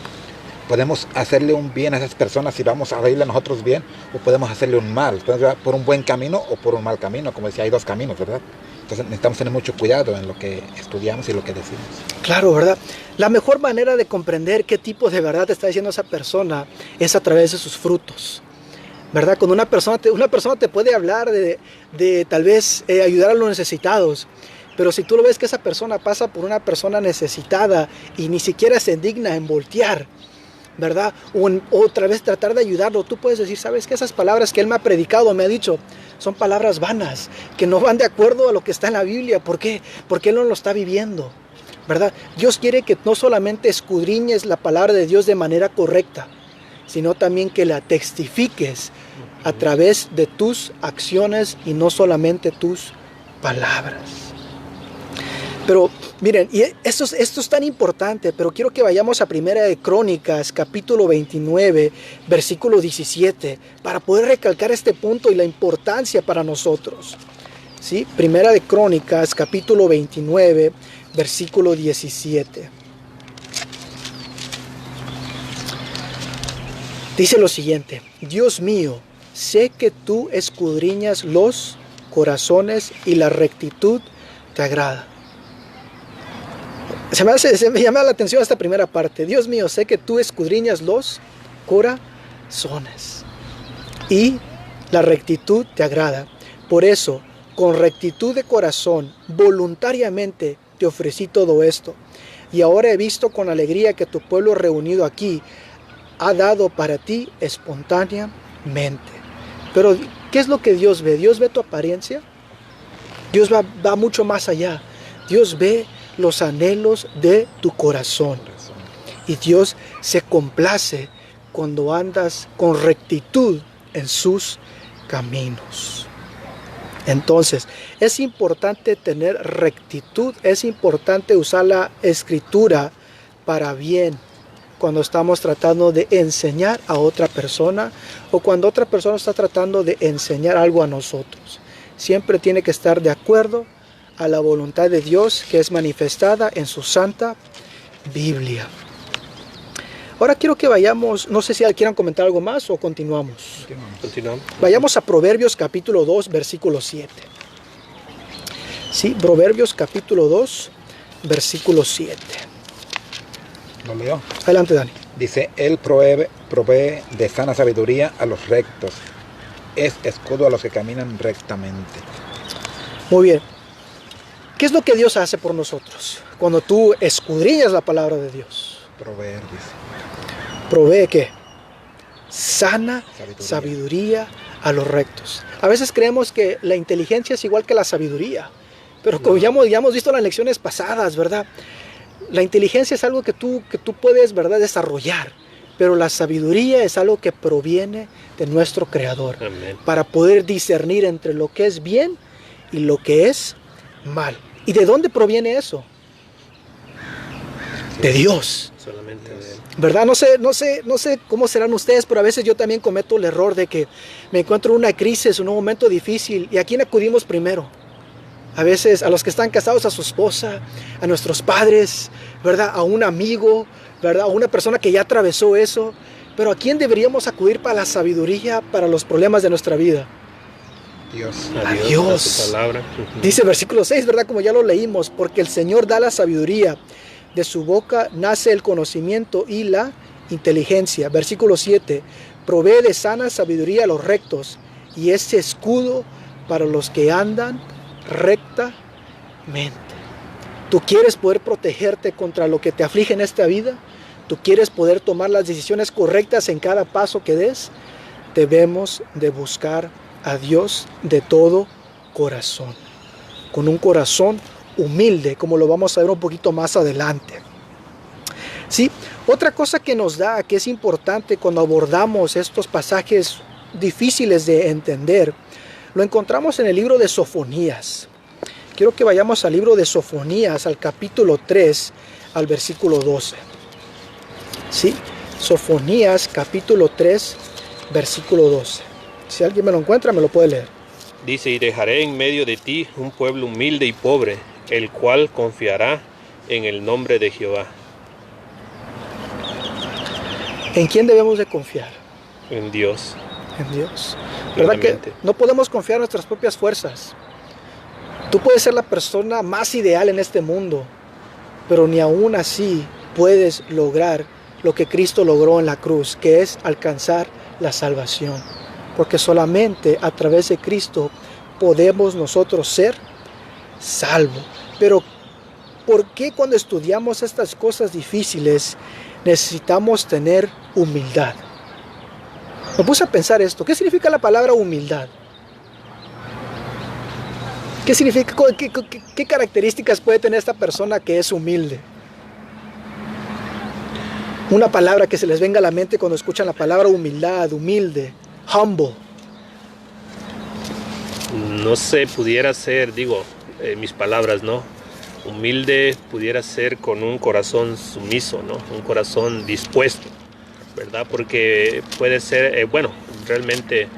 Podemos hacerle un bien a esas personas si vamos a reírle a nosotros bien, o podemos hacerle un mal. Podemos ir por un buen camino o por un mal camino, como decía, hay dos caminos, ¿verdad? Entonces necesitamos tener mucho cuidado en lo que estudiamos y lo que decimos. Claro, ¿verdad? La mejor manera de comprender qué tipo de verdad te está diciendo esa persona es a través de sus frutos, ¿verdad? Cuando una persona te puede hablar de tal vez ayudar a los necesitados, pero si tú lo ves que esa persona pasa por una persona necesitada y ni siquiera se digna en voltear, ¿verdad? O otra vez tratar de ayudarlo, tú puedes decir, ¿sabes qué? Esas palabras que él me ha predicado, me ha dicho, son palabras vanas, que no van de acuerdo a lo que está en la Biblia. ¿Por qué? Porque él no lo está viviendo, ¿verdad? Dios quiere que no solamente escudriñes la palabra de Dios de manera correcta, sino también que la testifiques a través de tus acciones y no solamente tus palabras. Pero miren, y esto es tan importante, pero quiero que vayamos a Primera de Crónicas, capítulo 29, versículo 17, para poder recalcar este punto y la importancia para nosotros. ¿Sí? Primera de Crónicas, capítulo 29, versículo 17. Dice lo siguiente, Dios mío, sé que tú escudriñas los corazones y la rectitud te agrada. Se me llama la atención esta primera parte. Dios mío, sé que tú escudriñas los corazones y la rectitud te agrada. Por eso, con rectitud de corazón, voluntariamente te ofrecí todo esto. Y ahora he visto con alegría que tu pueblo reunido aquí ha dado para ti espontáneamente. Pero, ¿qué es lo que Dios ve? ¿Dios ve tu apariencia? Dios va mucho más allá. Dios ve los anhelos de tu corazón. Y Dios se complace cuando andas con rectitud en sus caminos. Entonces, es importante tener rectitud, es importante usar la escritura para bien cuando estamos tratando de enseñar a otra persona o cuando otra persona está tratando de enseñar algo a nosotros. Siempre tiene que estar de acuerdo a la voluntad de Dios que es manifestada en su santa Biblia. Ahora quiero que vayamos, no sé si quieran comentar algo más o continuamos. Vayamos a Proverbios capítulo 2, versículo 7. Sí, Proverbios capítulo 2, versículo 7. ¿Lo leo? Adelante, Dani. Dice, Él provee de sana sabiduría a los rectos, es escudo a los que caminan rectamente. Muy bien. ¿Qué es lo que Dios hace por nosotros cuando tú escudriñas la palabra de Dios? Proveer, dice. ¿Provee qué? sana sabiduría a los rectos. A veces creemos que la inteligencia es igual que la sabiduría, pero como ya hemos visto en las lecciones pasadas, ¿verdad? La inteligencia es algo que tú puedes, ¿verdad?, desarrollar, pero la sabiduría es algo que proviene de nuestro Creador. Amén. Para poder discernir entre lo que es bien y lo que es mal. ¿Y de dónde proviene eso? De Dios. Solamente de Él. ¿Verdad? No sé cómo serán ustedes, pero a veces yo también cometo el error de que me encuentro en una crisis, en un momento difícil. ¿Y a quién acudimos primero? A veces a los que están casados, a su esposa, a nuestros padres, ¿verdad? A un amigo, ¿verdad? A una persona que ya atravesó eso. Pero ¿a quién deberíamos acudir para la sabiduría, para los problemas de nuestra vida? Dios. A Dios. Dios, a su palabra. Dice versículo 6, ¿verdad? Como ya lo leímos, porque el Señor da la sabiduría, de su boca nace el conocimiento y la inteligencia. Versículo 7, provee de sana sabiduría a los rectos y es escudo para los que andan rectamente. ¿Tú quieres poder protegerte contra lo que te aflige en esta vida? ¿Tú quieres poder tomar las decisiones correctas en cada paso que des? Debemos de buscar a Dios de todo corazón, con un corazón humilde, como lo vamos a ver un poquito más adelante. Sí, otra cosa que nos da, que es importante cuando abordamos estos pasajes difíciles de entender, lo encontramos en el libro de Sofonías. Quiero que vayamos al libro de Sofonías, al capítulo 3, al versículo 12. Sí, Sofonías, capítulo 3, versículo 12. Si alguien me lo encuentra, me lo puede leer. Dice, y dejaré en medio de ti un pueblo humilde y pobre, el cual confiará en el nombre de Jehová. ¿En quién debemos de confiar? En Dios. En Dios. ¿Verdad que Claramente. no podemos confiar en nuestras propias fuerzas? Tú puedes ser la persona más ideal en este mundo, pero ni aún así puedes lograr lo que Cristo logró en la cruz, que es alcanzar la salvación. Porque solamente a través de Cristo podemos nosotros ser salvos. Pero ¿por qué cuando estudiamos estas cosas difíciles necesitamos tener humildad? Me puse a pensar esto. ¿Qué significa la palabra humildad? ¿Qué significa? ¿Qué características puede tener esta persona que es humilde? Una palabra que se les venga a la mente cuando escuchan la palabra humildad, humilde, humble. No sé, pudiera ser, mis palabras, ¿no? Humilde pudiera ser con un corazón sumiso, ¿no? Un corazón dispuesto, ¿verdad? Porque puede ser, realmente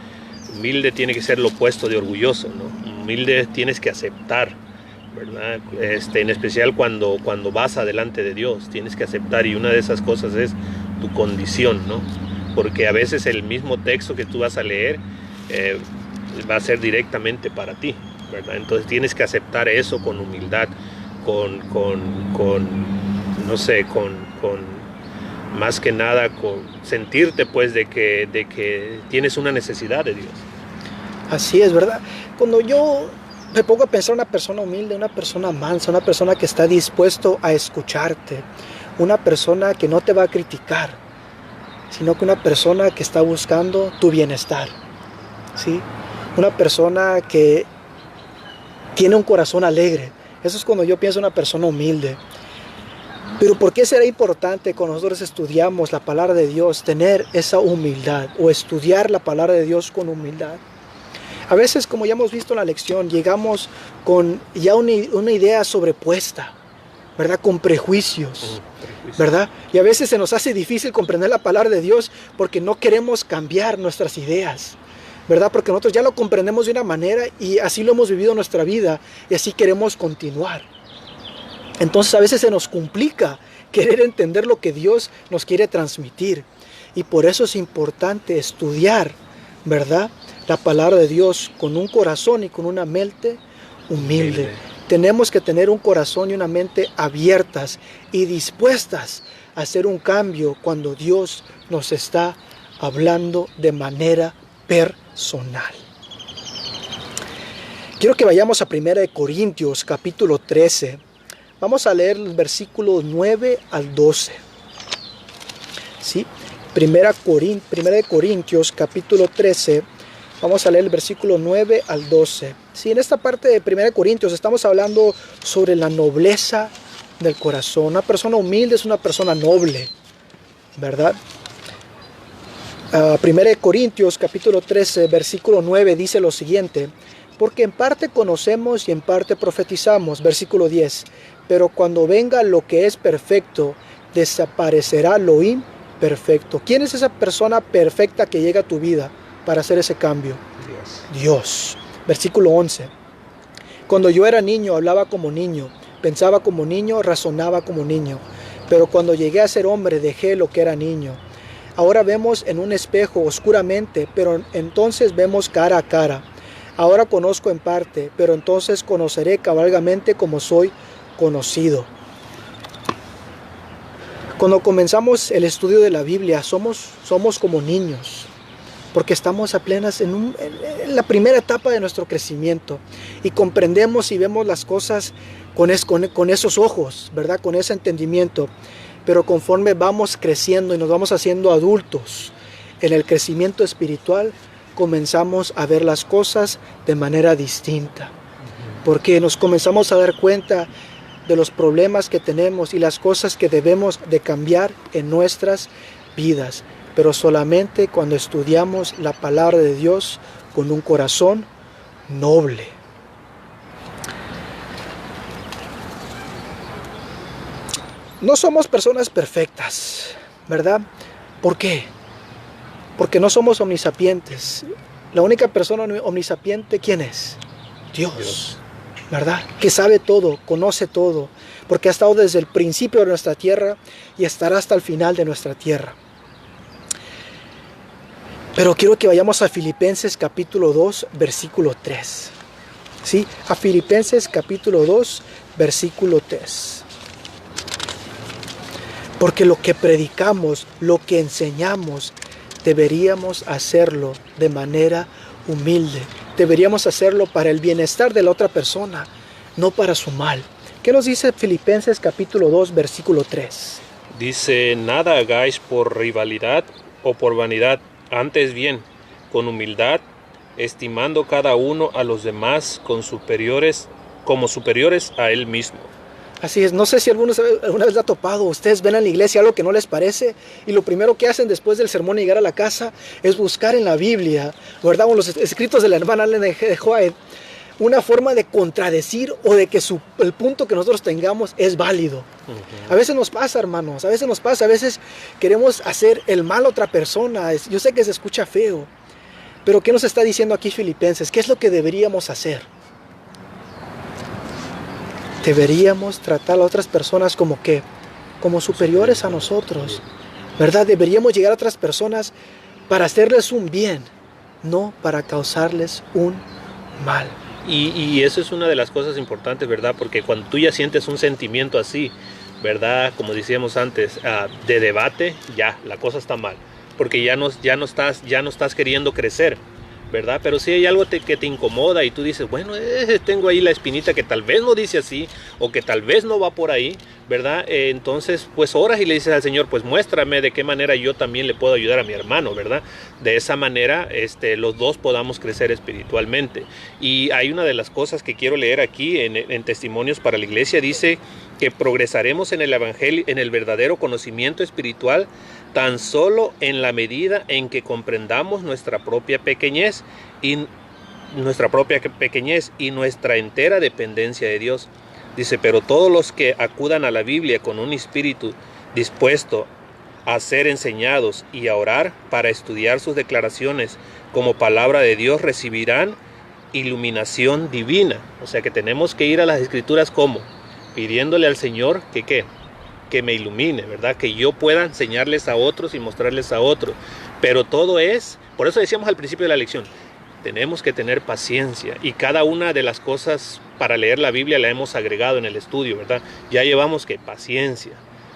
humilde tiene que ser lo opuesto de orgulloso, ¿no? Humilde tienes que aceptar, ¿verdad? En especial cuando vas adelante de Dios, tienes que aceptar, y una de esas cosas es tu condición, ¿no? Porque a veces el mismo texto que tú vas a leer va a ser directamente para ti, ¿verdad? Entonces tienes que aceptar eso con humildad, con más que nada, con sentirte pues de que tienes una necesidad de Dios. Así es, ¿verdad? Cuando yo me pongo a pensar una persona humilde, una persona mansa, una persona que está dispuesto a escucharte, una persona que no te va a criticar, sino que una persona que está buscando tu bienestar, ¿sí? Una persona que tiene un corazón alegre. Eso es cuando yo pienso en una persona humilde. Pero ¿por qué será importante cuando nosotros estudiamos la palabra de Dios tener esa humildad o estudiar la palabra de Dios con humildad? A veces, como ya hemos visto en la lección, llegamos con ya una idea sobrepuesta, ¿verdad? Con prejuicios, ¿verdad? Y a veces se nos hace difícil comprender la palabra de Dios porque no queremos cambiar nuestras ideas, ¿verdad? Porque nosotros ya lo comprendemos de una manera y así lo hemos vivido en nuestra vida y así queremos continuar. Entonces a veces se nos complica querer entender lo que Dios nos quiere transmitir. Y por eso es importante estudiar, ¿verdad?, la palabra de Dios con un corazón y con una mente humilde. Tenemos que tener un corazón y una mente abiertas y dispuestas a hacer un cambio cuando Dios nos está hablando de manera personal. Quiero que vayamos a 1 Corintios capítulo 13. Vamos a leer el versículo 9 al 12. ¿Sí? Primera de Corintios, capítulo 13. Vamos a leer el versículo 9 al 12. Sí, en esta parte de 1 Corintios estamos hablando sobre la nobleza del corazón. Una persona humilde es una persona noble, ¿verdad? 1 Corintios capítulo 13, versículo 9 dice lo siguiente: porque en parte conocemos y en parte profetizamos. Versículo 10, pero cuando venga lo que es perfecto, desaparecerá lo imperfecto. ¿Quién es esa persona perfecta que llega a tu vida para hacer ese cambio? Dios. Versículo 11, cuando yo era niño hablaba como niño, pensaba como niño, razonaba como niño, pero cuando llegué a ser hombre dejé lo que era niño. Ahora vemos en un espejo oscuramente, pero entonces vemos cara a cara. Ahora conozco en parte, pero entonces conoceré cabalmente como soy conocido. Cuando comenzamos el estudio de la Biblia somos como niños, porque estamos apenas en la primera etapa de nuestro crecimiento y comprendemos y vemos las cosas con esos ojos, ¿verdad? Con ese entendimiento. Pero conforme vamos creciendo y nos vamos haciendo adultos en el crecimiento espiritual, comenzamos a ver las cosas de manera distinta, porque nos comenzamos a dar cuenta de los problemas que tenemos y las cosas que debemos de cambiar en nuestras vidas, pero solamente cuando estudiamos la palabra de Dios con un corazón noble. No somos personas perfectas, ¿verdad? ¿Por qué? Porque no somos omnisapientes. La única persona omnisapiente, ¿quién es? Dios, ¿verdad? Que sabe todo, conoce todo, porque ha estado desde el principio de nuestra tierra y estará hasta el final de nuestra tierra. Pero quiero que vayamos a Filipenses capítulo 2, versículo 3. ¿Sí? A Filipenses capítulo 2, versículo 3. Porque lo que predicamos, lo que enseñamos, deberíamos hacerlo de manera humilde. Deberíamos hacerlo para el bienestar de la otra persona, no para su mal. ¿Qué nos dice Filipenses capítulo 2, versículo 3? Dice, nada hagáis por rivalidad o por vanidad, antes bien, con humildad, estimando cada uno a los demás como superiores a él mismo. Así es, no sé si alguna vez la ha topado, ustedes ven en la iglesia algo que no les parece y lo primero que hacen después del sermón y llegar a la casa es buscar en la Biblia, ¿verdad? O los escritos de la hermana Ellen G. White, una forma de contradecir o de que el punto que nosotros tengamos es válido. A veces nos pasa, hermanos, a veces queremos hacer el mal a otra persona. Yo sé que se escucha feo, pero ¿qué nos está diciendo aquí Filipenses? ¿Qué es lo que deberíamos hacer? Deberíamos tratar a otras personas como ¿qué? Como superiores a nosotros, ¿verdad? Deberíamos llegar a otras personas para hacerles un bien, no para causarles un mal. Y eso es una de las cosas importantes, ¿verdad? Porque cuando tú ya sientes un sentimiento así, ¿verdad? Como decíamos antes, de debate, ya, la cosa está mal. Porque ya no estás queriendo crecer, ¿verdad? Pero si hay algo que te incomoda y tú dices, bueno, tengo ahí la espinita que tal vez no dice así o que tal vez no va por ahí, ¿verdad? Entonces, pues oras y le dices al Señor, pues muéstrame de qué manera yo también le puedo ayudar a mi hermano, ¿verdad? De esa manera, los dos podamos crecer espiritualmente. Y hay una de las cosas que quiero leer aquí en Testimonios para la Iglesia, dice que progresaremos en el Evangelio, en el verdadero conocimiento espiritual, tan solo en la medida en que comprendamos nuestra propia pequeñez y nuestra entera dependencia de Dios. Dice, pero todos los que acudan a la Biblia con un espíritu dispuesto a ser enseñados y a orar para estudiar sus declaraciones como palabra de Dios recibirán iluminación divina. O sea que tenemos que ir a las Escrituras como pidiéndole al Señor que me ilumine, ¿verdad? Que yo pueda enseñarles a otros y mostrarles a otros. Pero todo es, por eso decíamos al principio de la lección, tenemos que tener paciencia y cada una de las cosas para leer la Biblia la hemos agregado en el estudio, ¿verdad? Ya llevamos que paciencia,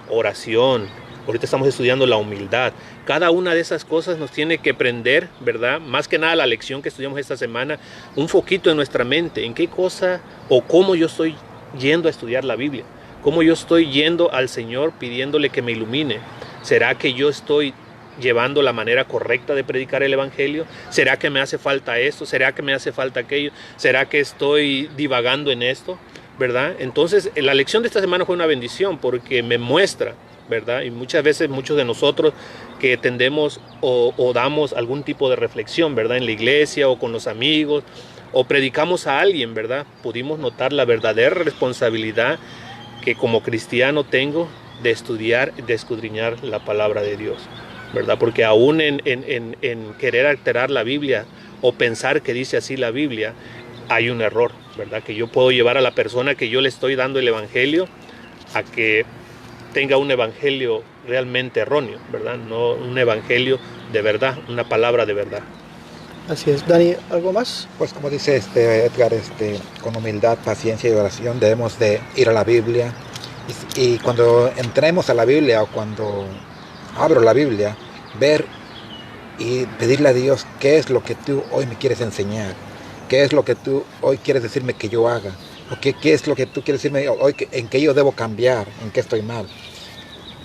oración, ahorita estamos estudiando la humildad. Cada una de esas cosas nos tiene que prender, ¿verdad? Más que nada la lección que estudiamos esta semana, un foquito en nuestra mente, en qué cosa o cómo yo estoy yendo a estudiar la Biblia, cómo yo estoy yendo al Señor pidiéndole que me ilumine. ¿Será que yo estoy llevando la manera correcta de predicar el evangelio? ¿Será que me hace falta esto? ¿Será que me hace falta aquello? ¿Será que estoy divagando en esto? ¿Verdad? Entonces, la lección de esta semana fue una bendición porque me muestra, ¿verdad? Y muchas veces muchos de nosotros que tendemos o damos algún tipo de reflexión, ¿verdad? En la iglesia o con los amigos o predicamos a alguien, ¿verdad? Pudimos notar la verdadera responsabilidad que como cristiano tengo de estudiar, de escudriñar la palabra de Dios, ¿verdad? Porque aún en querer alterar la Biblia o pensar que dice así la Biblia, hay un error, ¿verdad? Que yo puedo llevar a la persona que yo le estoy dando el evangelio a que tenga un evangelio realmente erróneo, ¿verdad? No un evangelio de verdad, una palabra de verdad. Así es. Dani, ¿algo más? Pues como dice Edgar, con humildad, paciencia y oración debemos de ir a la Biblia. Y cuando entremos a la Biblia o cuando abro la Biblia, ver y pedirle a Dios qué es lo que tú hoy me quieres enseñar, qué es lo que tú hoy quieres decirme que yo haga, o qué es lo que tú quieres decirme hoy en qué yo debo cambiar, en qué estoy mal.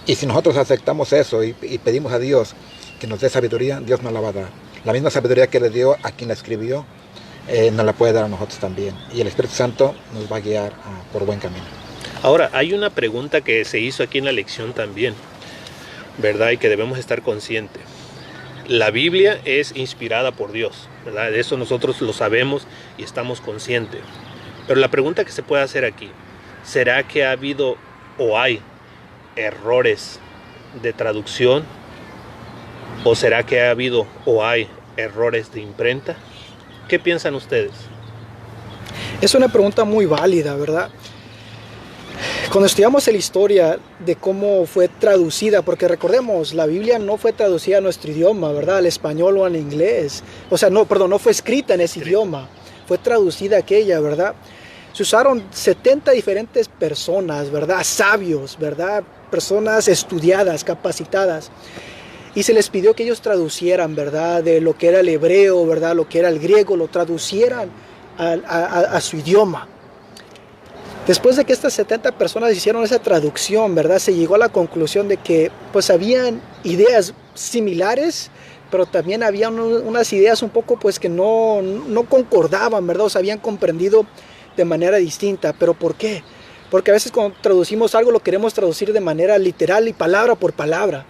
Y si nosotros aceptamos eso y pedimos a Dios que nos dé sabiduría, Dios nos la va a dar. La misma sabiduría que le dio a quien la escribió, nos la puede dar a nosotros también. Y el Espíritu Santo nos va a guiar por buen camino. Ahora, hay una pregunta que se hizo aquí en la lección también, ¿verdad? Y que debemos estar conscientes. La Biblia es inspirada por Dios, ¿verdad? De eso nosotros lo sabemos y estamos conscientes. Pero la pregunta que se puede hacer aquí, ¿será que ha habido o hay errores de traducción? ¿O será que ha habido o hay errores de imprenta? ¿Qué piensan ustedes? Es una pregunta muy válida, ¿verdad? Cuando estudiamos la historia de cómo fue traducida, porque recordemos, la Biblia no fue traducida a nuestro idioma, ¿verdad? Al español o al inglés. O sea, no fue escrita en ese idioma. Fue traducida aquella, ¿verdad? Se usaron 70 diferentes personas, ¿verdad? Sabios, ¿verdad? Personas estudiadas, capacitadas. Y se les pidió que ellos traducieran, ¿verdad? De lo que era el hebreo, ¿verdad? Lo que era el griego, lo traducieran a su idioma. Después de que estas 70 personas hicieron esa traducción, ¿verdad? Se llegó a la conclusión de que pues habían ideas similares, pero también había unas ideas un poco pues que no concordaban, ¿verdad? O se habían comprendido de manera distinta. ¿Pero por qué? Porque a veces cuando traducimos algo lo queremos traducir de manera literal y palabra por palabra.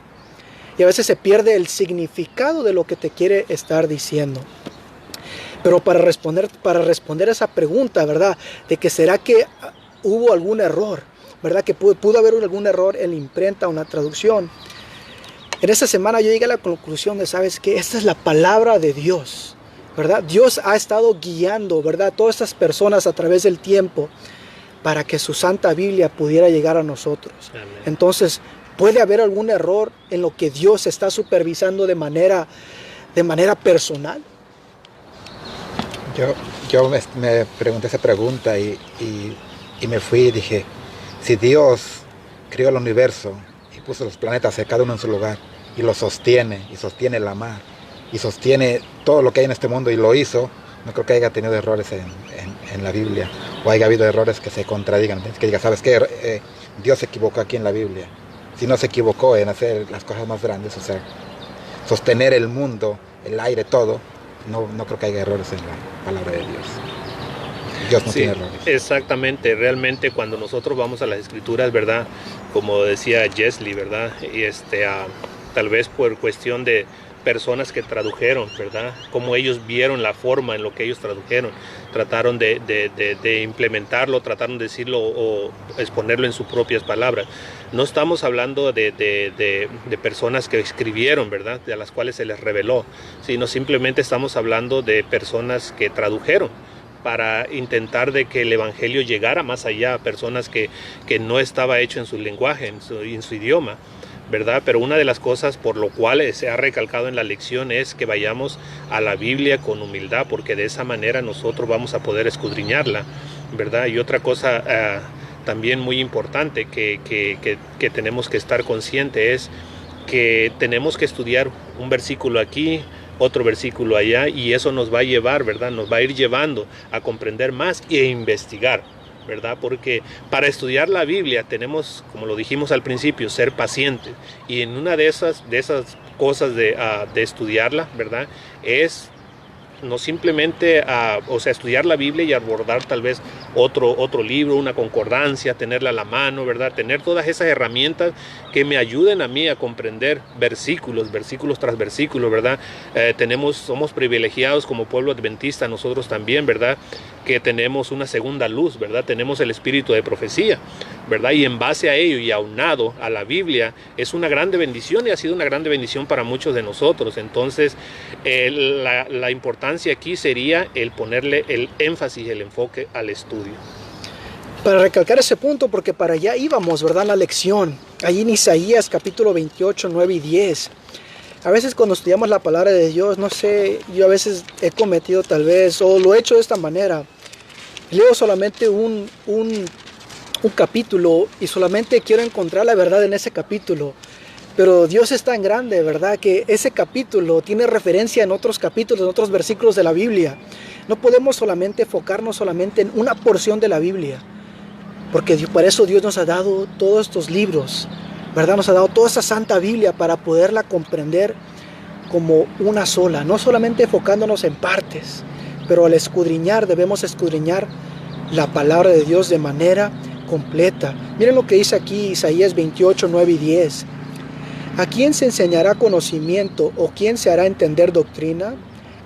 Y a veces se pierde el significado de lo que te quiere estar diciendo. Pero para responder a esa pregunta, ¿verdad? De que será que hubo algún error, ¿verdad? Que pudo haber algún error en la imprenta o en la traducción. En esta semana yo llegué a la conclusión de, ¿sabes qué? Esta es la palabra de Dios, ¿verdad? Dios ha estado guiando, ¿verdad? Todas estas personas a través del tiempo para que su Santa Biblia pudiera llegar a nosotros. Amén. Entonces, ¿puede haber algún error en lo que Dios está supervisando de manera personal? Yo me pregunté esa pregunta y me fui y dije, si Dios creó el universo y puso los planetas cada uno en su lugar y lo sostiene, y sostiene la mar, y sostiene todo lo que hay en este mundo y lo hizo, no creo que haya tenido errores en la Biblia, o haya habido errores que se contradigan, que diga, ¿sabes qué? Dios se equivocó aquí en la Biblia. Si no se equivocó en hacer las cosas más grandes, o sea, sostener el mundo, el aire, todo, no creo que haya errores en la palabra de Dios. Dios no tiene errores. Exactamente, realmente cuando nosotros vamos a las escrituras, ¿verdad? Como decía Jeslie, ¿verdad? Y tal vez por cuestión de personas que tradujeron, ¿verdad? Cómo ellos vieron la forma en lo que ellos tradujeron, trataron de implementarlo, trataron de decirlo o exponerlo en sus propias palabras. No estamos hablando de personas que escribieron, ¿verdad? De a las cuales se les reveló, sino simplemente estamos hablando de personas que tradujeron para intentar de que el evangelio llegara más allá a personas que no estaba hecho en su lenguaje, en su idioma, ¿verdad? Pero una de las cosas por lo cual se ha recalcado en la lección es que vayamos a la Biblia con humildad, porque de esa manera nosotros vamos a poder escudriñarla, ¿verdad? Y otra cosa también muy importante que tenemos que estar conscientes es que tenemos que estudiar un versículo aquí, otro versículo allá, y eso nos va a llevar, ¿verdad? Nos va a ir llevando a comprender más e investigar, ¿verdad? Porque para estudiar la Biblia tenemos, como lo dijimos al principio, ser pacientes. Y en una de esas cosas de estudiarla, ¿verdad? Es no simplemente estudiar la Biblia y abordar tal vez otro libro, una concordancia, tenerla a la mano, ¿verdad? Tener todas esas herramientas que me ayuden a mí a comprender versículos tras versículos, ¿verdad? Somos privilegiados como pueblo adventista, nosotros también, ¿verdad? Que tenemos una segunda luz, ¿verdad? Tenemos el espíritu de profecía, ¿verdad? Y en base a ello y aunado a la Biblia, es una grande bendición y ha sido una grande bendición para muchos de nosotros. Entonces, la importancia aquí sería el ponerle el énfasis, el enfoque al estudio. Para recalcar ese punto, porque para allá íbamos, ¿verdad? La lección, ahí en Isaías capítulo 28, 9 y 10. A veces cuando estudiamos la palabra de Dios, no sé, yo a veces he cometido tal vez, o lo he hecho de esta manera. Leo solamente un capítulo y solamente quiero encontrar la verdad en ese capítulo. Pero Dios es tan grande, ¿verdad? Que ese capítulo tiene referencia en otros capítulos, en otros versículos de la Biblia. No podemos solamente enfocarnos solamente en una porción de la Biblia. Porque por eso Dios nos ha dado todos estos libros, ¿verdad? Nos ha dado toda esa santa Biblia para poderla comprender como una sola. No solamente enfocándonos en partes, pero al escudriñar, debemos escudriñar la palabra de Dios de manera completa. Miren lo que dice aquí Isaías 28, 9 y 10. ¿A quién se enseñará conocimiento o quién se hará entender doctrina?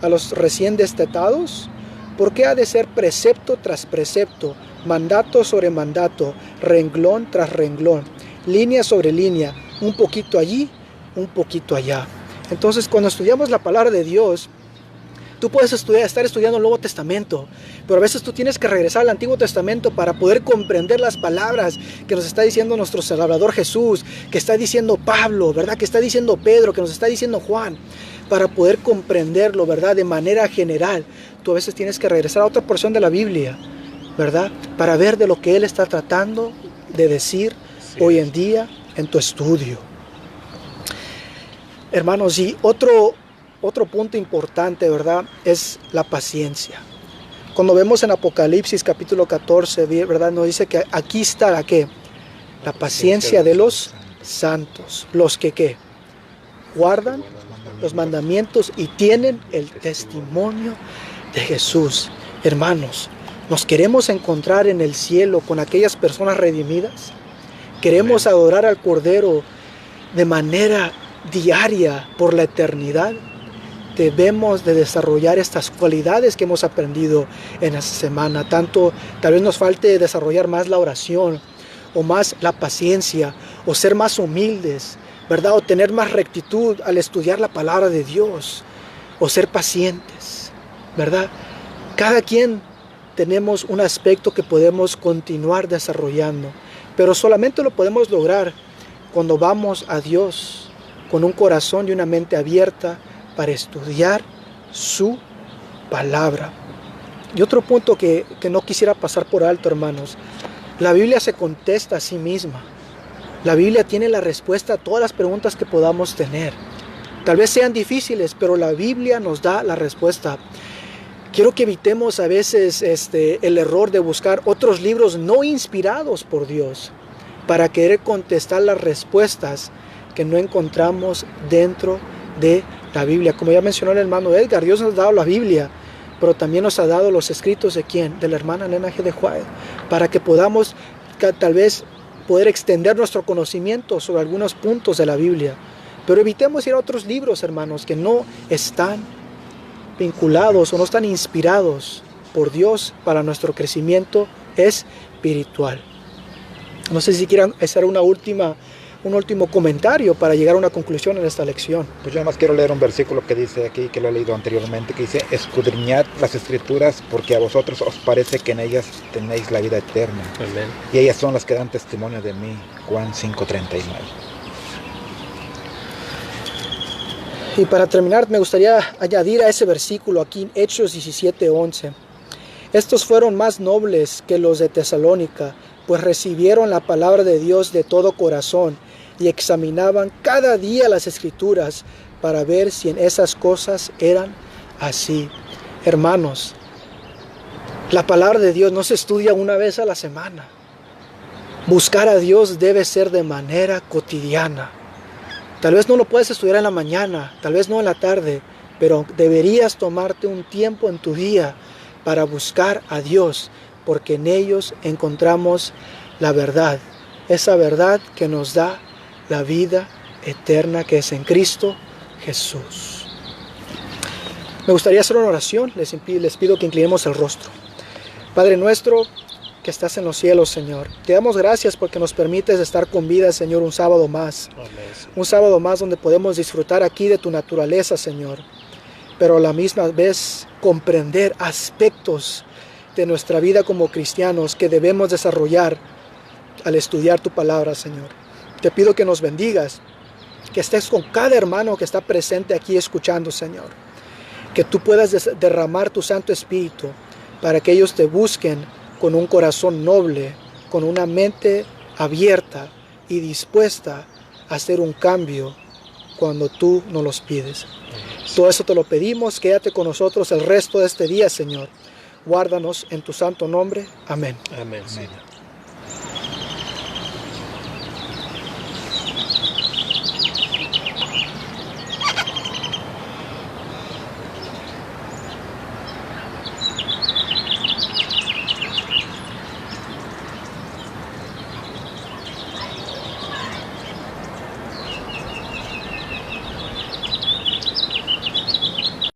¿A los recién destetados? ¿Por qué ha de ser precepto tras precepto, mandato sobre mandato, renglón tras renglón, línea sobre línea, un poquito allí, un poquito allá? Entonces, cuando estudiamos la palabra de Dios, tú puedes estar estudiando el Nuevo Testamento, pero a veces tú tienes que regresar al Antiguo Testamento para poder comprender las palabras que nos está diciendo nuestro Salvador Jesús, que está diciendo Pablo, ¿verdad? Que está diciendo Pedro, que nos está diciendo Juan, para poder comprenderlo, ¿verdad? De manera general. Tú a veces tienes que regresar a otra porción de la Biblia, ¿verdad? Para ver de lo que Él está tratando de decir hoy en día en tu estudio. Hermanos, y otro punto importante, ¿verdad? Es la paciencia. Cuando vemos en Apocalipsis capítulo 14, ¿verdad? Nos dice que aquí está la ¿qué? La paciencia de los santos. Los que ¿qué? Guardan los mandamientos y tienen el testimonio de Jesús. Hermanos, ¿nos queremos encontrar en el cielo con aquellas personas redimidas? ¿Queremos adorar al Cordero de manera diaria por la eternidad? Debemos de desarrollar estas cualidades que hemos aprendido en esta semana. Tal vez nos falte desarrollar más la oración, o más la paciencia, o ser más humildes, ¿verdad? O tener más rectitud al estudiar la palabra de Dios, o ser pacientes, ¿verdad? Cada quien tenemos un aspecto que podemos continuar desarrollando, pero solamente lo podemos lograr cuando vamos a Dios con un corazón y una mente abierta para estudiar su palabra. Y otro punto que no quisiera pasar por alto, hermanos, la Biblia se contesta a sí misma. La Biblia tiene la respuesta a todas las preguntas que podamos tener. Tal vez sean difíciles, pero la Biblia nos da la respuesta. Quiero que evitemos a veces el error de buscar otros libros no inspirados por Dios para querer contestar las respuestas que no encontramos dentro de la Biblia. Como ya mencionó el hermano Edgar, Dios nos ha dado la Biblia, pero también nos ha dado los escritos ¿de quién? De la hermana Elena G. de White, para que podamos tal vez poder extender nuestro conocimiento sobre algunos puntos de la Biblia. Pero evitemos ir a otros libros, hermanos, que no están vinculados o no están inspirados por Dios para nuestro crecimiento espiritual. No sé si quieran hacer un último comentario para llegar a una conclusión en esta lección. Pues yo nada más quiero leer un versículo que dice aquí, que lo he leído anteriormente, que dice: escudriñad las escrituras porque a vosotros os parece que en ellas tenéis la vida eterna. Amén. Y ellas son las que dan testimonio de mí. Juan 5:39. Y para terminar, me gustaría añadir a ese versículo aquí en Hechos 17:11. Estos fueron más nobles que los de Tesalónica, pues recibieron la palabra de Dios de todo corazón y examinaban cada día las Escrituras para ver si en esas cosas eran así. Hermanos, la palabra de Dios no se estudia una vez a la semana. Buscar a Dios debe ser de manera cotidiana. Tal vez no lo puedes estudiar en la mañana, tal vez no en la tarde, pero deberías tomarte un tiempo en tu día para buscar a Dios, porque en ellos encontramos la verdad, esa verdad que nos da la vida eterna que es en Cristo Jesús. Me gustaría hacer una oración, les pido que inclinemos el rostro. Padre nuestro que estás en los cielos, Señor, te damos gracias porque nos permites estar con vida, Señor, un sábado más. Un sábado más donde podemos disfrutar aquí de tu naturaleza, Señor, pero a la misma vez comprender aspectos de nuestra vida como cristianos que debemos desarrollar al estudiar tu palabra, Señor. Te pido que nos bendigas, que estés con cada hermano que está presente aquí escuchando, Señor, que tú puedas derramar tu Santo Espíritu para que ellos te busquen con un corazón noble, con una mente abierta y dispuesta a hacer un cambio cuando tú nos los pides. Todo eso te lo pedimos, quédate con nosotros el resto de este día, Señor. Guárdanos en tu santo nombre. Amén. Amén, Señor.